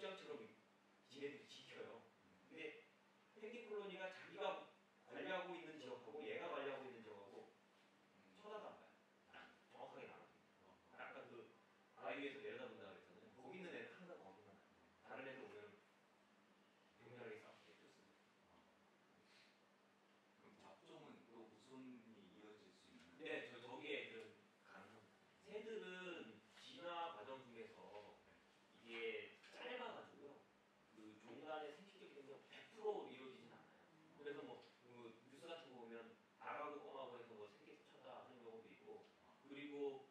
국장처럼 지네들이 지켜요. 근데 펭귄 콜로니가 자기가 관리하고 있는 지역하고 얘가 관리하고 있는 지역하고 쳐다도 안 봐요. 정확하게 나눠. 아까 그 바위에서 내려다본다고 그랬잖아요. 거기 있는 애는 항상 거기만 나요. 다른 애들 오면 격렬하게 싸우게 해줬습니다. 그럼 잡종은 또 후손이 이어질 수 있는? 네, 저기 애들은 가능합니다. 새들은 진화 과정 중에서 이게 짧아가지고요. 그 종간의 생식적인 게 100% 이루어지진 않아요. 그래서 그 뉴스 같은 거 보면 닭하고 껌하고 해서 뭐 생기 쳤다 하는 경우도 있고, 그리고